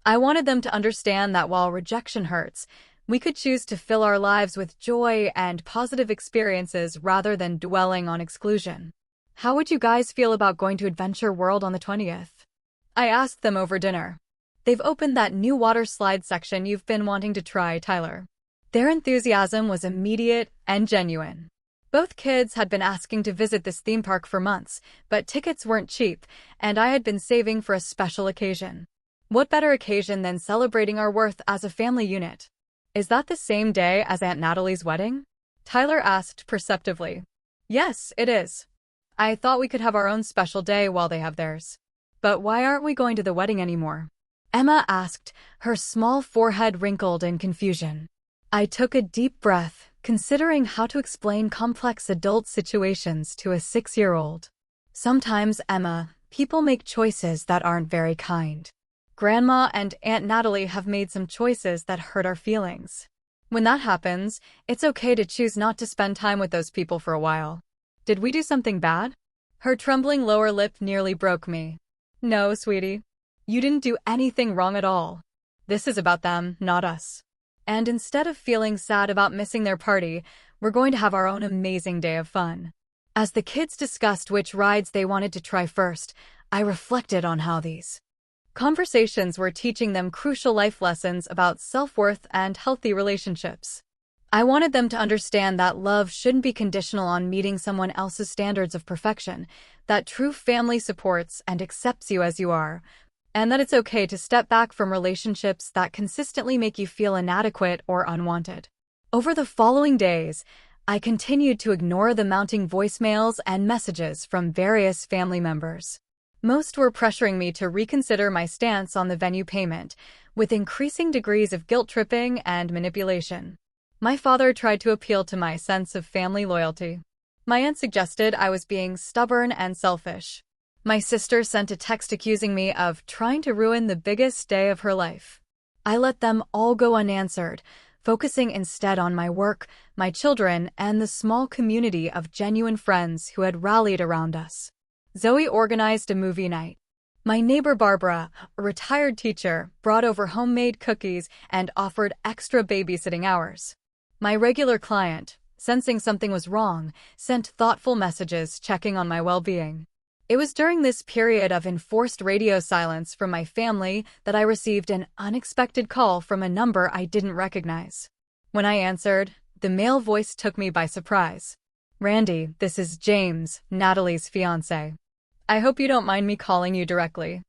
I wanted them to understand that while rejection hurts, we could choose to fill our lives with joy and positive experiences rather than dwelling on exclusion. How would you guys feel about going to Adventure World on the 20th? I asked them over dinner. They've opened that new water slide section you've been wanting to try, Tyler. Their enthusiasm was immediate and genuine. Both kids had been asking to visit this theme park for months, but tickets weren't cheap, and I had been saving for a special occasion. What better occasion than celebrating our worth as a family unit? Is that the same day as Aunt Natalie's wedding? Tyler asked perceptively. Yes, it is. I thought we could have our own special day while they have theirs. But why aren't we going to the wedding anymore? Emma asked, her small forehead wrinkled in confusion. I took a deep breath, considering how to explain complex adult situations to a 6-year-old. Sometimes, Emma, people make choices that aren't very kind. Grandma and Aunt Natalie have made some choices that hurt our feelings. When that happens, it's okay to choose not to spend time with those people for a while. Did we do something bad? Her trembling lower lip nearly broke me. No, sweetie. You didn't do anything wrong at all. This is about them, not us. And instead of feeling sad about missing their party, we're going to have our own amazing day of fun. As the kids discussed which rides they wanted to try first, I reflected on how these conversations were teaching them crucial life lessons about self-worth and healthy relationships. I wanted them to understand that love shouldn't be conditional on meeting someone else's standards of perfection, that true family supports and accepts you as you are, and that it's okay to step back from relationships that consistently make you feel inadequate or unwanted. Over the following days, I continued to ignore the mounting voicemails and messages from various family members. Most were pressuring me to reconsider my stance on the venue payment, with increasing degrees of guilt-tripping and manipulation. My father tried to appeal to my sense of family loyalty. My aunt suggested I was being stubborn and selfish. My sister sent a text accusing me of trying to ruin the biggest day of her life. I let them all go unanswered, focusing instead on my work, my children, and the small community of genuine friends who had rallied around us. Zoe organized a movie night. My neighbor Barbara, a retired teacher, brought over homemade cookies and offered extra babysitting hours. My regular client, sensing something was wrong, sent thoughtful messages checking on my well-being. It was during this period of enforced radio silence from my family that I received an unexpected call from a number I didn't recognize. When I answered, the male voice took me by surprise. Randy, this is James, Natalie's fiancé. I hope you don't mind me calling you directly.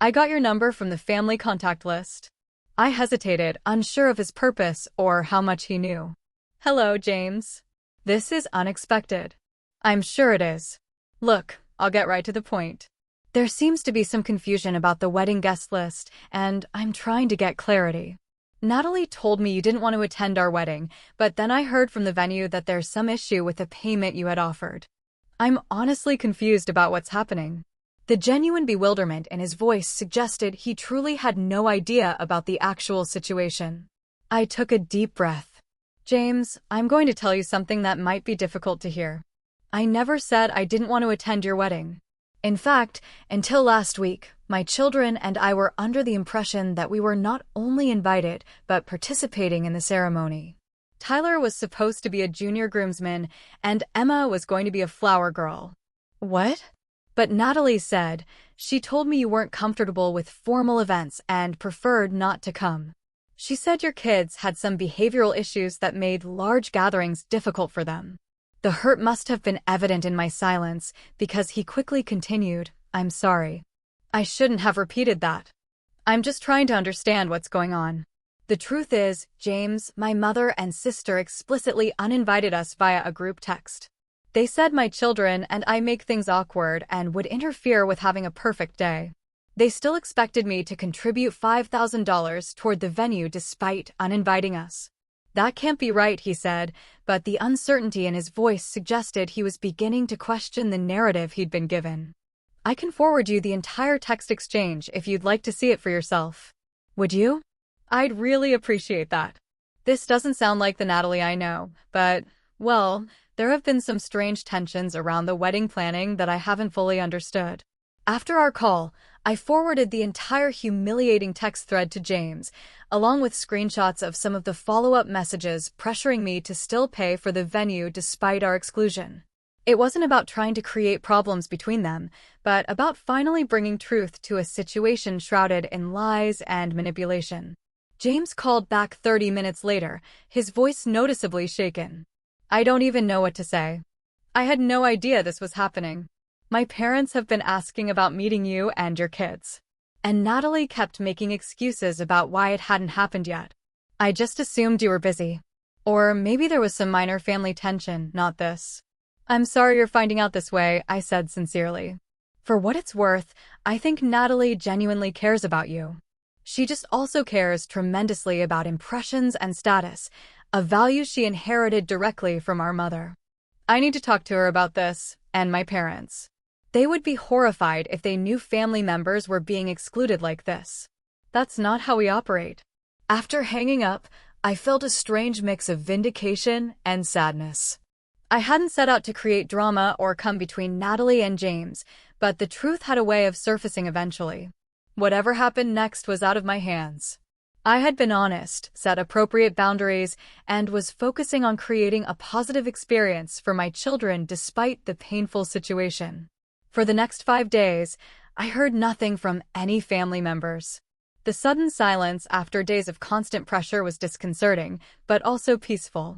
I got your number from the family contact list. I hesitated, unsure of his purpose or how much he knew. Hello, James. This is unexpected. I'm sure it is. Look, I'll get right to the point. There seems to be some confusion about the wedding guest list, and I'm trying to get clarity. Natalie told me you didn't want to attend our wedding, but then I heard from the venue that there's some issue with the payment you had offered. I'm honestly confused about what's happening. The genuine bewilderment in his voice suggested he truly had no idea about the actual situation. I took a deep breath. James, I'm going to tell you something that might be difficult to hear. I never said I didn't want to attend your wedding. In fact, until last week, my children and I were under the impression that we were not only invited, but participating in the ceremony. Tyler was supposed to be a junior groomsman, and Emma was going to be a flower girl. What? But Natalie said, she told me you weren't comfortable with formal events and preferred not to come. She said your kids had some behavioral issues that made large gatherings difficult for them. The hurt must have been evident in my silence, because he quickly continued, I'm sorry. I shouldn't have repeated that. I'm just trying to understand what's going on. The truth is, James, my mother and sister explicitly uninvited us via a group text. They said my children and I make things awkward and would interfere with having a perfect day. They still expected me to contribute $5,000 toward the venue despite uninviting us. That can't be right, he said, but the uncertainty in his voice suggested he was beginning to question the narrative he'd been given. I can forward you the entire text exchange if you'd like to see it for yourself. Would you? I'd really appreciate that. This doesn't sound like the Natalie I know, but, well, there have been some strange tensions around the wedding planning that I haven't fully understood. After our call, I forwarded the entire humiliating text thread to James, along with screenshots of some of the follow-up messages pressuring me to still pay for the venue despite our exclusion. It wasn't about trying to create problems between them, but about finally bringing truth to a situation shrouded in lies and manipulation. James called back 30 minutes later, his voice noticeably shaken. I don't even know what to say. I had no idea this was happening. My parents have been asking about meeting you and your kids. And Natalie kept making excuses about why it hadn't happened yet. I just assumed you were busy. Or maybe there was some minor family tension, not this. I'm sorry you're finding out this way, I said sincerely. For what it's worth, I think Natalie genuinely cares about you. She just also cares tremendously about impressions and status, a value she inherited directly from our mother. I need to talk to her about this, and my parents. They would be horrified if they knew family members were being excluded like this. That's not how we operate. After hanging up, I felt a strange mix of vindication and sadness. I hadn't set out to create drama or come between Natalie and James, but the truth had a way of surfacing eventually. Whatever happened next was out of my hands. I had been honest, set appropriate boundaries, and was focusing on creating a positive experience for my children despite the painful situation. For the next 5 days, I heard nothing from any family members. The sudden silence after days of constant pressure was disconcerting, but also peaceful.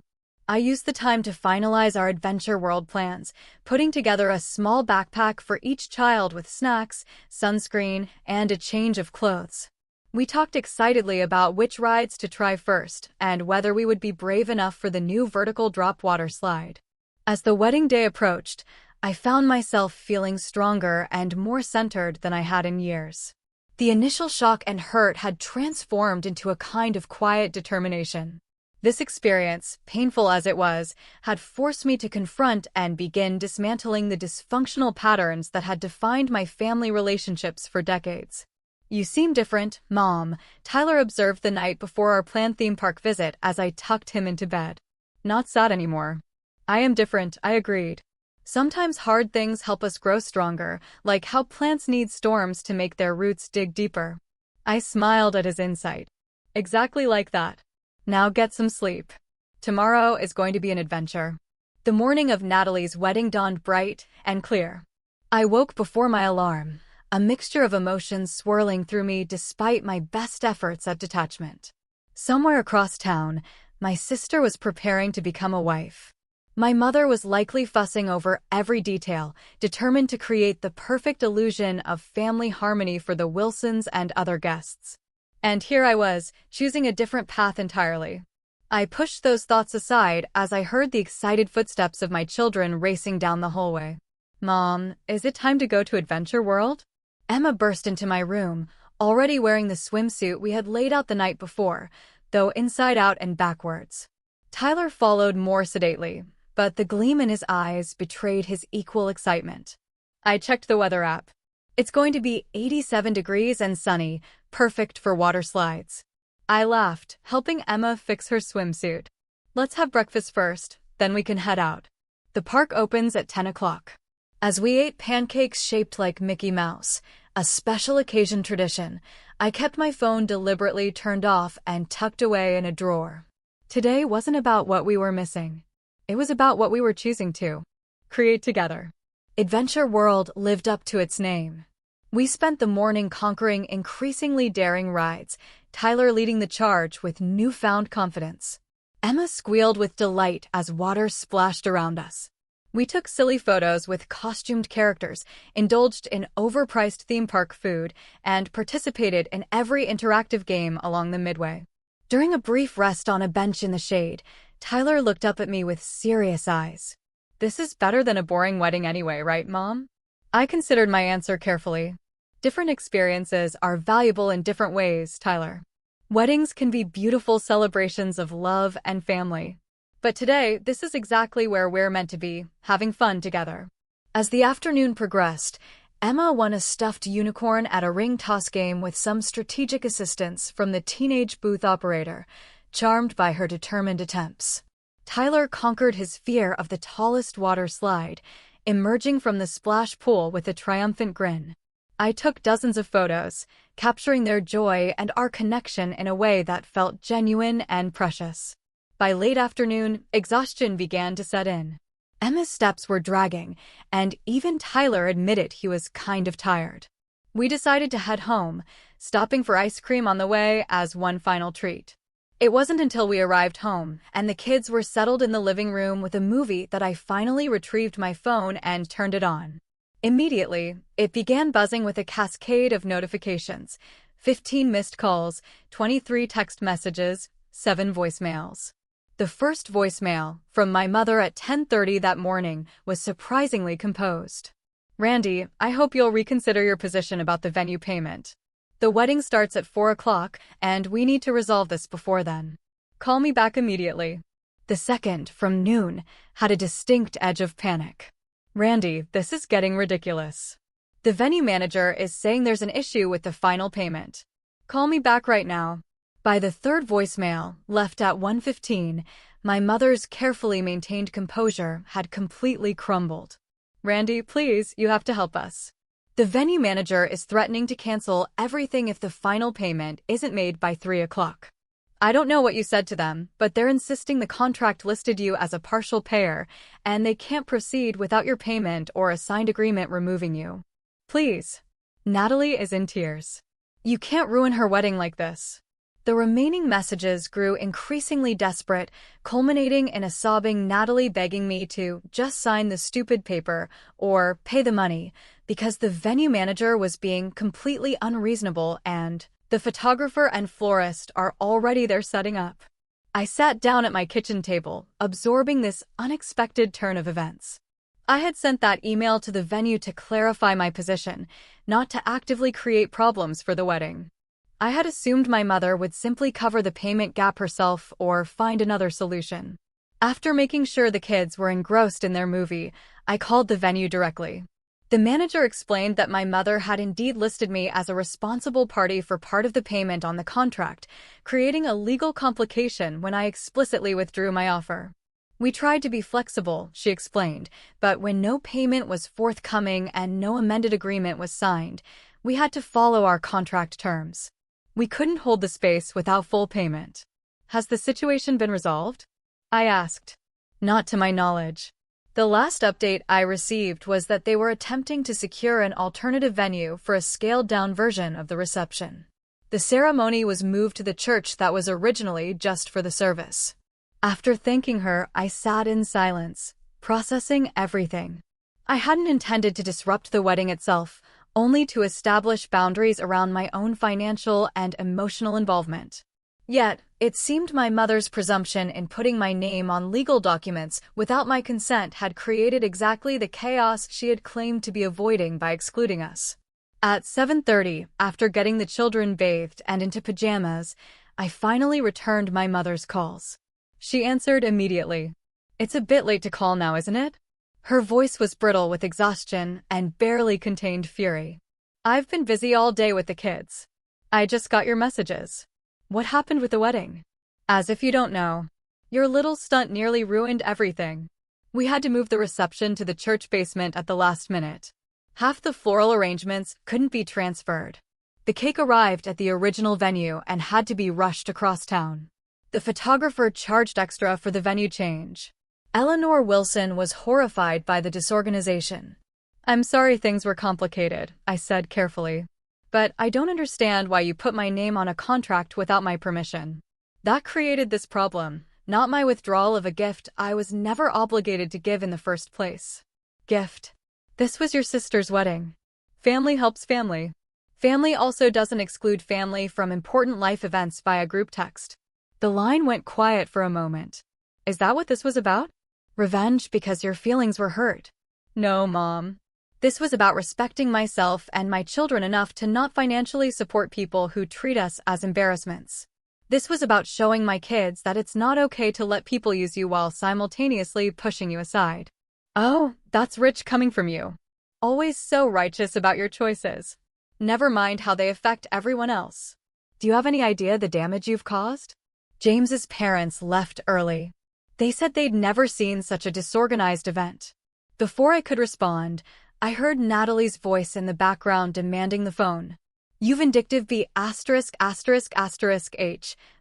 I used the time to finalize our Adventure World plans, putting together a small backpack for each child with snacks, sunscreen, and a change of clothes. We talked excitedly about which rides to try first and whether we would be brave enough for the new vertical drop water slide. As the wedding day approached, I found myself feeling stronger and more centered than I had in years. The initial shock and hurt had transformed into a kind of quiet determination. This experience, painful as it was, had forced me to confront and begin dismantling the dysfunctional patterns that had defined my family relationships for decades. You seem different, Mom, Tyler observed the night before our planned theme park visit as I tucked him into bed. Not sad anymore. I am different, I agreed. Sometimes hard things help us grow stronger, like how plants need storms to make their roots dig deeper. I smiled at his insight. Exactly like that. Now get some sleep. Tomorrow is going to be an adventure. The morning of Natalie's wedding dawned bright and clear. I woke before my alarm, a mixture of emotions swirling through me despite my best efforts at detachment. Somewhere across town, my sister was preparing to become a wife. My mother was likely fussing over every detail, determined to create the perfect illusion of family harmony for the Wilsons and other guests. And here I was, choosing a different path entirely. I pushed those thoughts aside as I heard the excited footsteps of my children racing down the hallway. Mom, is it time to go to Adventure World? Emma burst into my room, already wearing the swimsuit we had laid out the night before, though inside out and backwards. Tyler followed more sedately, but the gleam in his eyes betrayed his equal excitement. I checked the weather app. It's going to be 87 degrees and sunny, perfect for water slides. I laughed, helping Emma fix her swimsuit. Let's have breakfast first, then we can head out. The park opens at 10 o'clock. As we ate pancakes shaped like Mickey Mouse, a special occasion tradition, I kept my phone deliberately turned off and tucked away in a drawer. Today wasn't about what we were missing. It was about what we were choosing to create together. Adventure World lived up to its name. We spent the morning conquering increasingly daring rides, Tyler leading the charge with newfound confidence. Emma squealed with delight as water splashed around us. We took silly photos with costumed characters, indulged in overpriced theme park food, and participated in every interactive game along the midway. During a brief rest on a bench in the shade, Tyler looked up at me with serious eyes. "This is better than a boring wedding anyway, right, Mom?" I considered my answer carefully. Different experiences are valuable in different ways, Tyler. Weddings can be beautiful celebrations of love and family. But today, this is exactly where we're meant to be, having fun together. As the afternoon progressed, Emma won a stuffed unicorn at a ring toss game with some strategic assistance from the teenage booth operator, charmed by her determined attempts. Tyler conquered his fear of the tallest water slide, emerging from the splash pool with a triumphant grin. I took dozens of photos, capturing their joy and our connection in a way that felt genuine and precious. By late afternoon, exhaustion began to set in. Emma's steps were dragging, and even Tyler admitted he was kind of tired. We decided to head home, stopping for ice cream on the way as one final treat. It wasn't until we arrived home and the kids were settled in the living room with a movie that I finally retrieved my phone and turned it on. Immediately, it began buzzing with a cascade of notifications: 15 missed calls, 23 text messages, 7 voicemails. The first voicemail, from my mother at 10:30 that morning, was surprisingly composed. "Randy, I hope you'll reconsider your position about the venue payment. The wedding starts at 4 o'clock, and we need to resolve this before then. Call me back immediately." The second, from noon, had a distinct edge of panic. "Randy, this is getting ridiculous. The venue manager is saying there's an issue with the final payment. Call me back right now." By the third voicemail, left at 1:15, my mother's carefully maintained composure had completely crumbled. "Randy, please, you have to help us. The venue manager is threatening to cancel everything if the final payment isn't made by 3 o'clock. I don't know what you said to them, but they're insisting the contract listed you as a partial payer, and they can't proceed without your payment or a signed agreement removing you. Please." Natalie is in tears. "You can't ruin her wedding like this." The remaining messages grew increasingly desperate, culminating in a sobbing Natalie begging me to just sign the stupid paper or pay the money, because the venue manager was being completely unreasonable and the photographer and florist are already there setting up. I sat down at my kitchen table, absorbing this unexpected turn of events. I had sent that email to the venue to clarify my position, not to actively create problems for the wedding. I had assumed my mother would simply cover the payment gap herself or find another solution. After making sure the kids were engrossed in their movie, I called the venue directly. The manager explained that my mother had indeed listed me as a responsible party for part of the payment on the contract, creating a legal complication when I explicitly withdrew my offer. "We tried to be flexible," she explained, "but when no payment was forthcoming and no amended agreement was signed, we had to follow our contract terms. We couldn't hold the space without full payment." "Has the situation been resolved?" I asked. "Not to my knowledge. The last update I received was that they were attempting to secure an alternative venue for a scaled-down version of the reception. The ceremony was moved to the church that was originally just for the service." After thanking her, I sat in silence, processing everything. I hadn't intended to disrupt the wedding itself, only to establish boundaries around my own financial and emotional involvement. Yet, it seemed my mother's presumption in putting my name on legal documents without my consent had created exactly the chaos she had claimed to be avoiding by excluding us. At 7:30, after getting the children bathed and into pajamas, I finally returned my mother's calls. She answered immediately. "It's a bit late to call now, isn't it?" Her voice was brittle with exhaustion and barely contained fury. "I've been busy all day with the kids. I just got your messages. What happened with the wedding?" "As if you don't know. Your little stunt nearly ruined everything. We had to move the reception to the church basement at the last minute. Half the floral arrangements couldn't be transferred. The cake arrived at the original venue and had to be rushed across town. The photographer charged extra for the venue change." Eleanor Wilson was horrified by the disorganization. "I'm sorry things were complicated," I said carefully. "But I don't understand why you put my name on a contract without my permission. That created this problem. not my withdrawal of a gift I was never obligated to give in the first place. Gift. This was your sister's wedding. Family helps family. Family also doesn't exclude family from important life events via group text. The line went quiet for a moment. Is that what this was about? Revenge because your feelings were hurt? No, Mom. This was about respecting myself and my children enough to not financially support people who treat us as embarrassments. This was about showing my kids that it's not okay to let people use you while simultaneously pushing you aside. Oh, that's rich coming from you. Always so righteous about your choices. Never mind how they affect everyone else. Do you have any idea the damage you've caused? James's parents left early. They said they'd never seen such a disorganized event. Before I could respond, I heard Natalie's voice in the background demanding the phone. You vindictive B*************,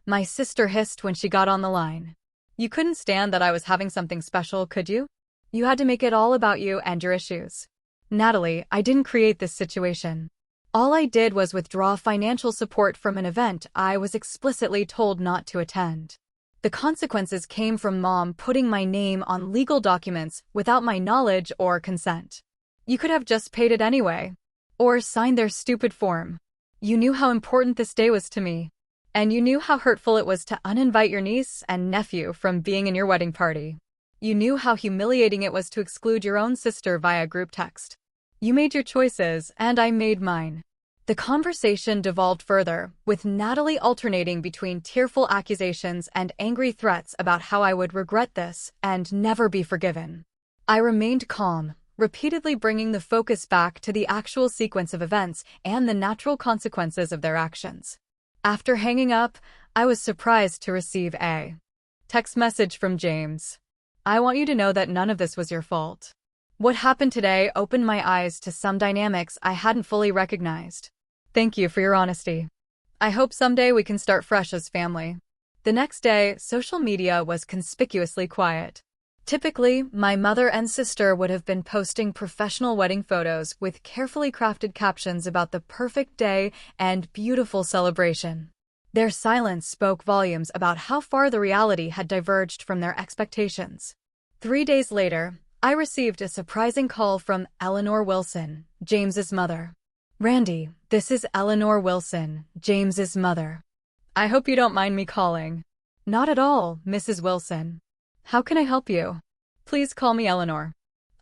my sister hissed when she got on the line. You couldn't stand that I was having something special, could you? You had to make it all about you and your issues. Natalie, I didn't create this situation. All I did was withdraw financial support from an event I was explicitly told not to attend. The consequences came from Mom putting my name on legal documents without my knowledge or consent. You could have just paid it anyway. Or signed their stupid form. You knew how important this day was to me. And you knew how hurtful it was to uninvite your niece and nephew from being in your wedding party. You knew how humiliating it was to exclude your own sister via group text. You made your choices, and I made mine. The conversation devolved further, with Natalie alternating between tearful accusations and angry threats about how I would regret this and never be forgiven. I remained calm, repeatedly bringing the focus back to the actual sequence of events and the natural consequences of their actions. After hanging up, I was surprised to receive a text message from James. I want you to know that none of this was your fault. What happened today opened my eyes to some dynamics I hadn't fully recognized. Thank you for your honesty. I hope someday we can start fresh as family. The next day, social media was conspicuously quiet. Typically, my mother and sister would have been posting professional wedding photos with carefully crafted captions about the perfect day and beautiful celebration. Their silence spoke volumes about how far the reality had diverged from their expectations. 3 days later, I received a surprising call from Eleanor Wilson, James's mother. Randy, this is Eleanor Wilson, James's mother. I hope you don't mind me calling. Not at all, Mrs. Wilson. How can I help you? Please call me Eleanor.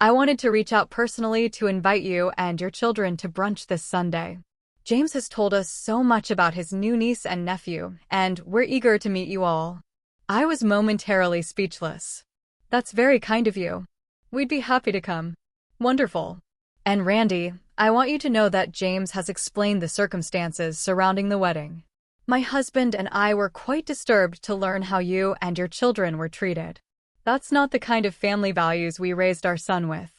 I wanted to reach out personally to invite you and your children to brunch this Sunday. James has told us so much about his new niece and nephew, and we're eager to meet you all. I was momentarily speechless. That's very kind of you. We'd be happy to come. Wonderful. And Randy, I want you to know that James has explained the circumstances surrounding the wedding. My husband and I were quite disturbed to learn how you and your children were treated. That's not the kind of family values we raised our son with.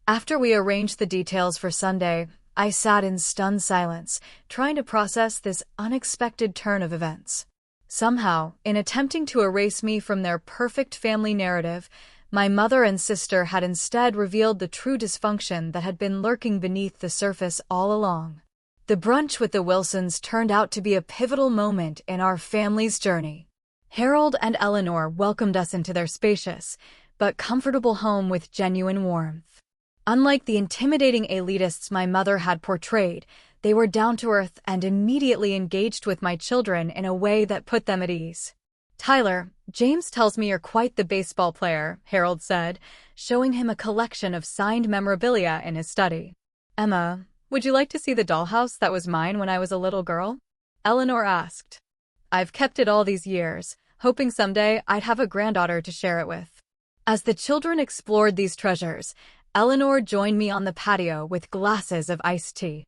After we arranged the details for Sunday, I sat in stunned silence, trying to process this unexpected turn of events. Somehow, in attempting to erase me from their perfect family narrative, my mother and sister had instead revealed the true dysfunction that had been lurking beneath the surface all along. The brunch with the Wilsons turned out to be a pivotal moment in our family's journey. Harold and Eleanor welcomed us into their spacious, but comfortable home with genuine warmth. Unlike the intimidating elitists my mother had portrayed, they were down-to-earth and immediately engaged with my children in a way that put them at ease. Tyler, James tells me you're quite the baseball player, Harold said, showing him a collection of signed memorabilia in his study. Emma, would you like to see the dollhouse that was mine when I was a little girl? Eleanor asked. I've kept it all these years, hoping someday I'd have a granddaughter to share it with. As the children explored these treasures, Eleanor joined me on the patio with glasses of iced tea.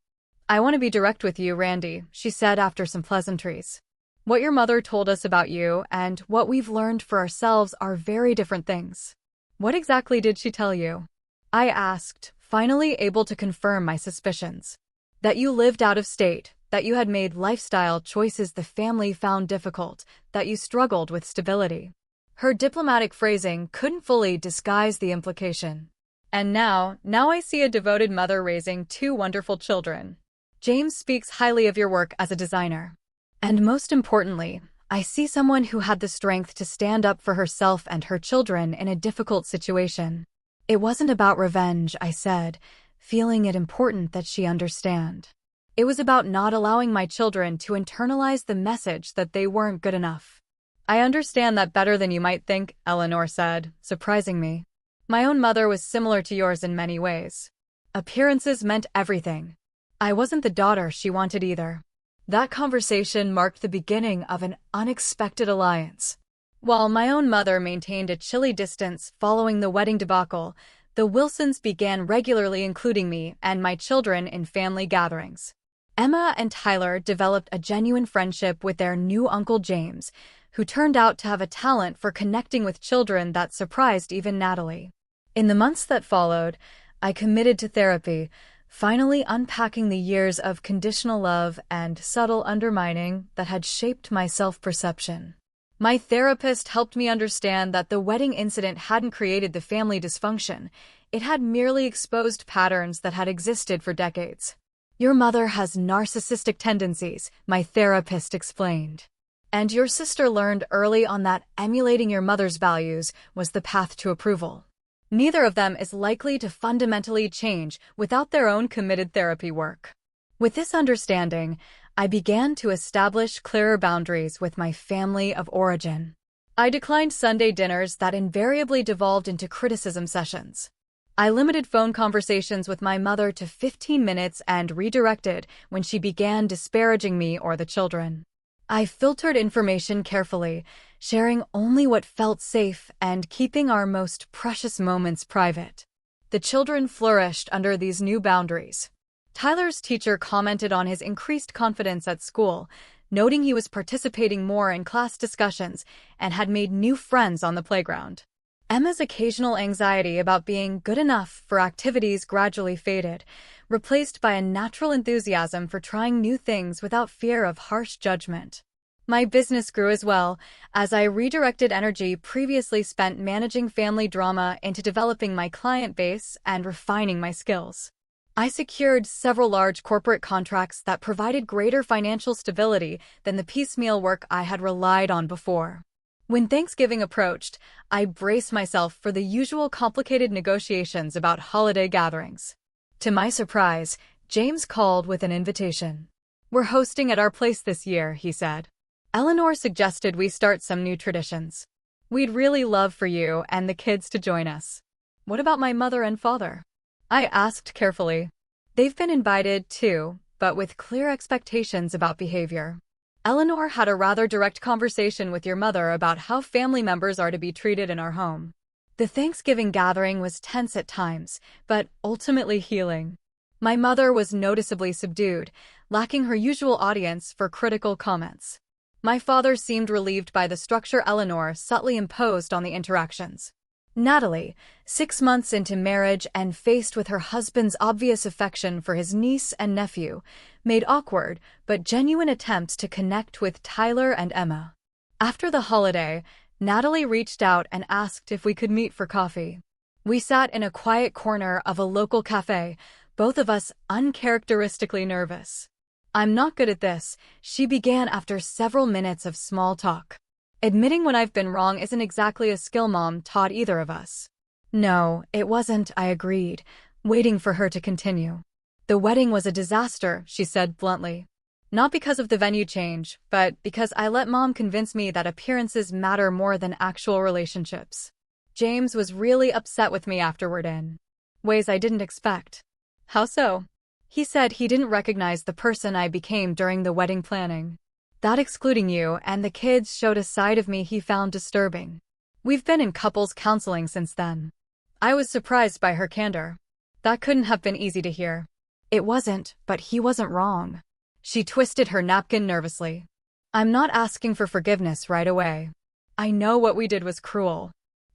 I want to be direct with you, Randy, she said after some pleasantries. What your mother told us about you and what we've learned for ourselves are very different things. What exactly did she tell you? I asked, finally able to confirm my suspicions. That you lived out of state, that you had made lifestyle choices the family found difficult, that you struggled with stability. Her diplomatic phrasing couldn't fully disguise the implication. And now I see a devoted mother raising 2 wonderful children. James speaks highly of your work as a designer. And most importantly, I see someone who had the strength to stand up for herself and her children in a difficult situation. It wasn't about revenge, I said, feeling it important that she understand. It was about not allowing my children to internalize the message that they weren't good enough. I understand that better than you might think, Eleanor said, surprising me. My own mother was similar to yours in many ways. Appearances meant everything. I wasn't the daughter she wanted either. That conversation marked the beginning of an unexpected alliance. While my own mother maintained a chilly distance following the wedding debacle, the Wilsons began regularly including me and my children in family gatherings. Emma and Tyler developed a genuine friendship with their new Uncle James, who turned out to have a talent for connecting with children that surprised even Natalie. In the months that followed, I committed to therapy, finally unpacking the years of conditional love and subtle undermining that had shaped my self-perception. My therapist helped me understand that the wedding incident hadn't created the family dysfunction. It had merely exposed patterns that had existed for decades. Your mother has narcissistic tendencies, my therapist explained. And your sister learned early on that emulating your mother's values was the path to approval. Neither of them is likely to fundamentally change without their own committed therapy work. With this understanding, I began to establish clearer boundaries with my family of origin. I declined Sunday dinners that invariably devolved into criticism sessions. I limited phone conversations with my mother to 15 minutes and redirected when she began disparaging me or the children. I filtered information carefully, sharing only what felt safe and keeping our most precious moments private. The children flourished under these new boundaries. Tyler's teacher commented on his increased confidence at school, noting he was participating more in class discussions and had made new friends on the playground. Emma's occasional anxiety about being good enough for activities gradually faded, replaced by a natural enthusiasm for trying new things without fear of harsh judgment. My business grew as well, as I redirected energy previously spent managing family drama into developing my client base and refining my skills. I secured several large corporate contracts that provided greater financial stability than the piecemeal work I had relied on before. When Thanksgiving approached, I braced myself for the usual complicated negotiations about holiday gatherings. To my surprise, James called with an invitation. "We're hosting at our place this year," he said. "Eleanor suggested we start some new traditions. We'd really love for you and the kids to join us." "What about my mother and father?" I asked carefully. "They've been invited too, but with clear expectations about behavior. Eleanor had a rather direct conversation with your mother about how family members are to be treated in our home." The Thanksgiving gathering was tense at times, but ultimately healing. My mother was noticeably subdued, lacking her usual audience for critical comments. My father seemed relieved by the structure Eleanor subtly imposed on the interactions. Natalie, 6 months into marriage and faced with her husband's obvious affection for his niece and nephew, made awkward but genuine attempts to connect with Tyler and Emma. After the holiday, Natalie reached out and asked if we could meet for coffee. We sat in a quiet corner of a local cafe, both of us uncharacteristically nervous. "I'm not good at this," she began after several minutes of small talk. "Admitting when I've been wrong isn't exactly a skill Mom taught either of us." "No, it wasn't," I agreed, waiting for her to continue. "The wedding was a disaster," she said bluntly. "Not because of the venue change, but because I let Mom convince me that appearances matter more than actual relationships. James was really upset with me afterward in ways I didn't expect." "How so?" "He said he didn't recognize the person I became during the wedding planning. That excluding you and the kids showed a side of me he found disturbing. We've been in couples counseling since then." I was surprised by her candor. That couldn't have been easy to hear. "It wasn't, but he wasn't wrong." She twisted her napkin nervously. "I'm not asking for forgiveness right away. I know what we did was cruel.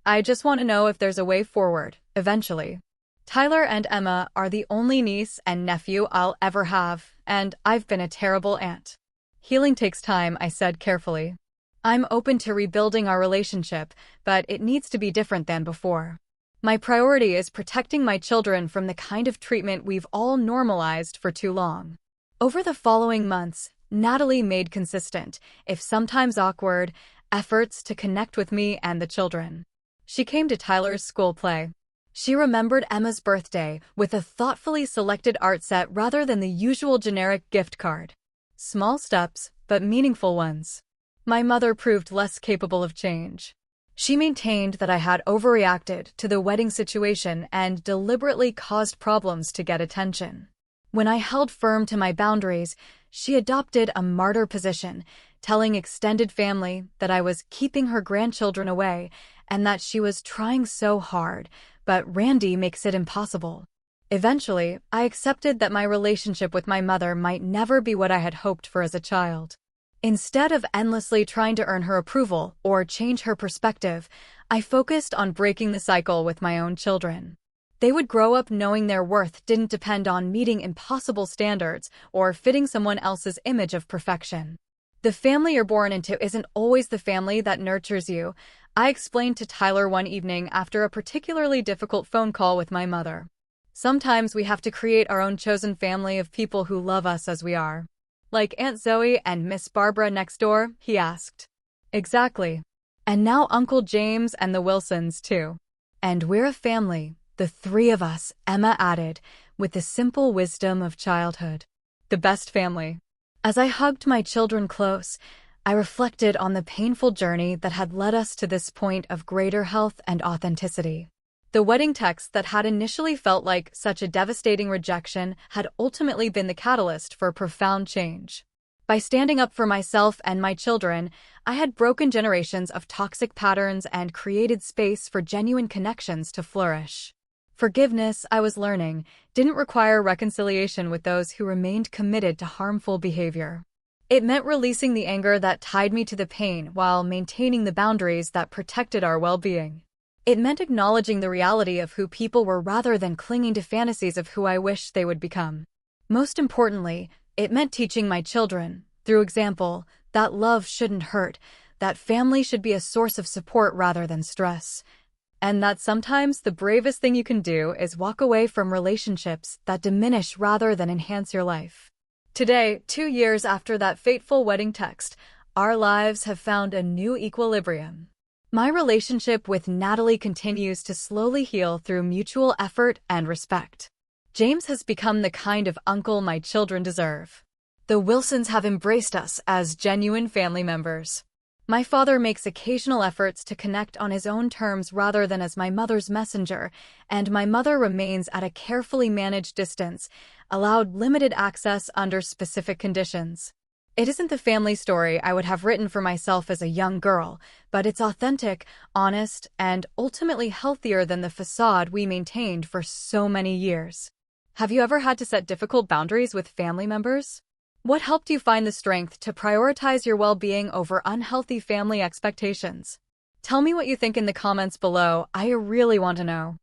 I just want to know if there's a way forward, eventually. Tyler and Emma are the only niece and nephew I'll ever have, and I've been a terrible aunt. Healing takes time," I said carefully. "I'm open to rebuilding our relationship, but it needs to be different than before. My priority is protecting my children from the kind of treatment we've all normalized for too long." Over the following months, Natalie made consistent, if sometimes awkward, efforts to connect with me and the children. She came to Tyler's school play. She remembered Emma's birthday with a thoughtfully selected art set rather than the usual generic gift card. Small steps, but meaningful ones. My mother proved less capable of change. She maintained that I had overreacted to the wedding situation and deliberately caused problems to get attention. When I held firm to my boundaries, she adopted a martyr position, telling extended family that I was keeping her grandchildren away and that she was trying so hard, but Randy makes it impossible. Eventually, I accepted that my relationship with my mother might never be what I had hoped for as a child. Instead of endlessly trying to earn her approval or change her perspective, I focused on breaking the cycle with my own children. They would grow up knowing their worth didn't depend on meeting impossible standards or fitting someone else's image of perfection. The family you're born into isn't always the family that nurtures you, I explained to Tyler one evening after a particularly difficult phone call with my mother. Sometimes we have to create our own chosen family of people who love us as we are. Like Aunt Zoe and Miss Barbara next door, he asked. Exactly. And now Uncle James and the Wilsons, too. And we're a family, the three of us, Emma added, with the simple wisdom of childhood. The best family. As I hugged my children close, I reflected on the painful journey that had led us to this point of greater health and authenticity. The wedding text that had initially felt like such a devastating rejection had ultimately been the catalyst for profound change. By standing up for myself and my children, I had broken generations of toxic patterns and created space for genuine connections to flourish. Forgiveness, I was learning, didn't require reconciliation with those who remained committed to harmful behavior. It meant releasing the anger that tied me to the pain while maintaining the boundaries that protected our well-being. It meant acknowledging the reality of who people were rather than clinging to fantasies of who I wished they would become. Most importantly, it meant teaching my children, through example, that love shouldn't hurt, that family should be a source of support rather than stress, and that sometimes the bravest thing you can do is walk away from relationships that diminish rather than enhance your life. Today, 2 years after that fateful wedding text, our lives have found a new equilibrium. My relationship with Natalie continues to slowly heal through mutual effort and respect. James has become the kind of uncle my children deserve. The Wilsons have embraced us as genuine family members. My father makes occasional efforts to connect on his own terms rather than as my mother's messenger, and my mother remains at a carefully managed distance, allowed limited access under specific conditions. It isn't the family story I would have written for myself as a young girl, but it's authentic, honest, and ultimately healthier than the facade we maintained for so many years. Have you ever had to set difficult boundaries with family members? What helped you find the strength to prioritize your well-being over unhealthy family expectations? Tell me what you think in the comments below. I really want to know.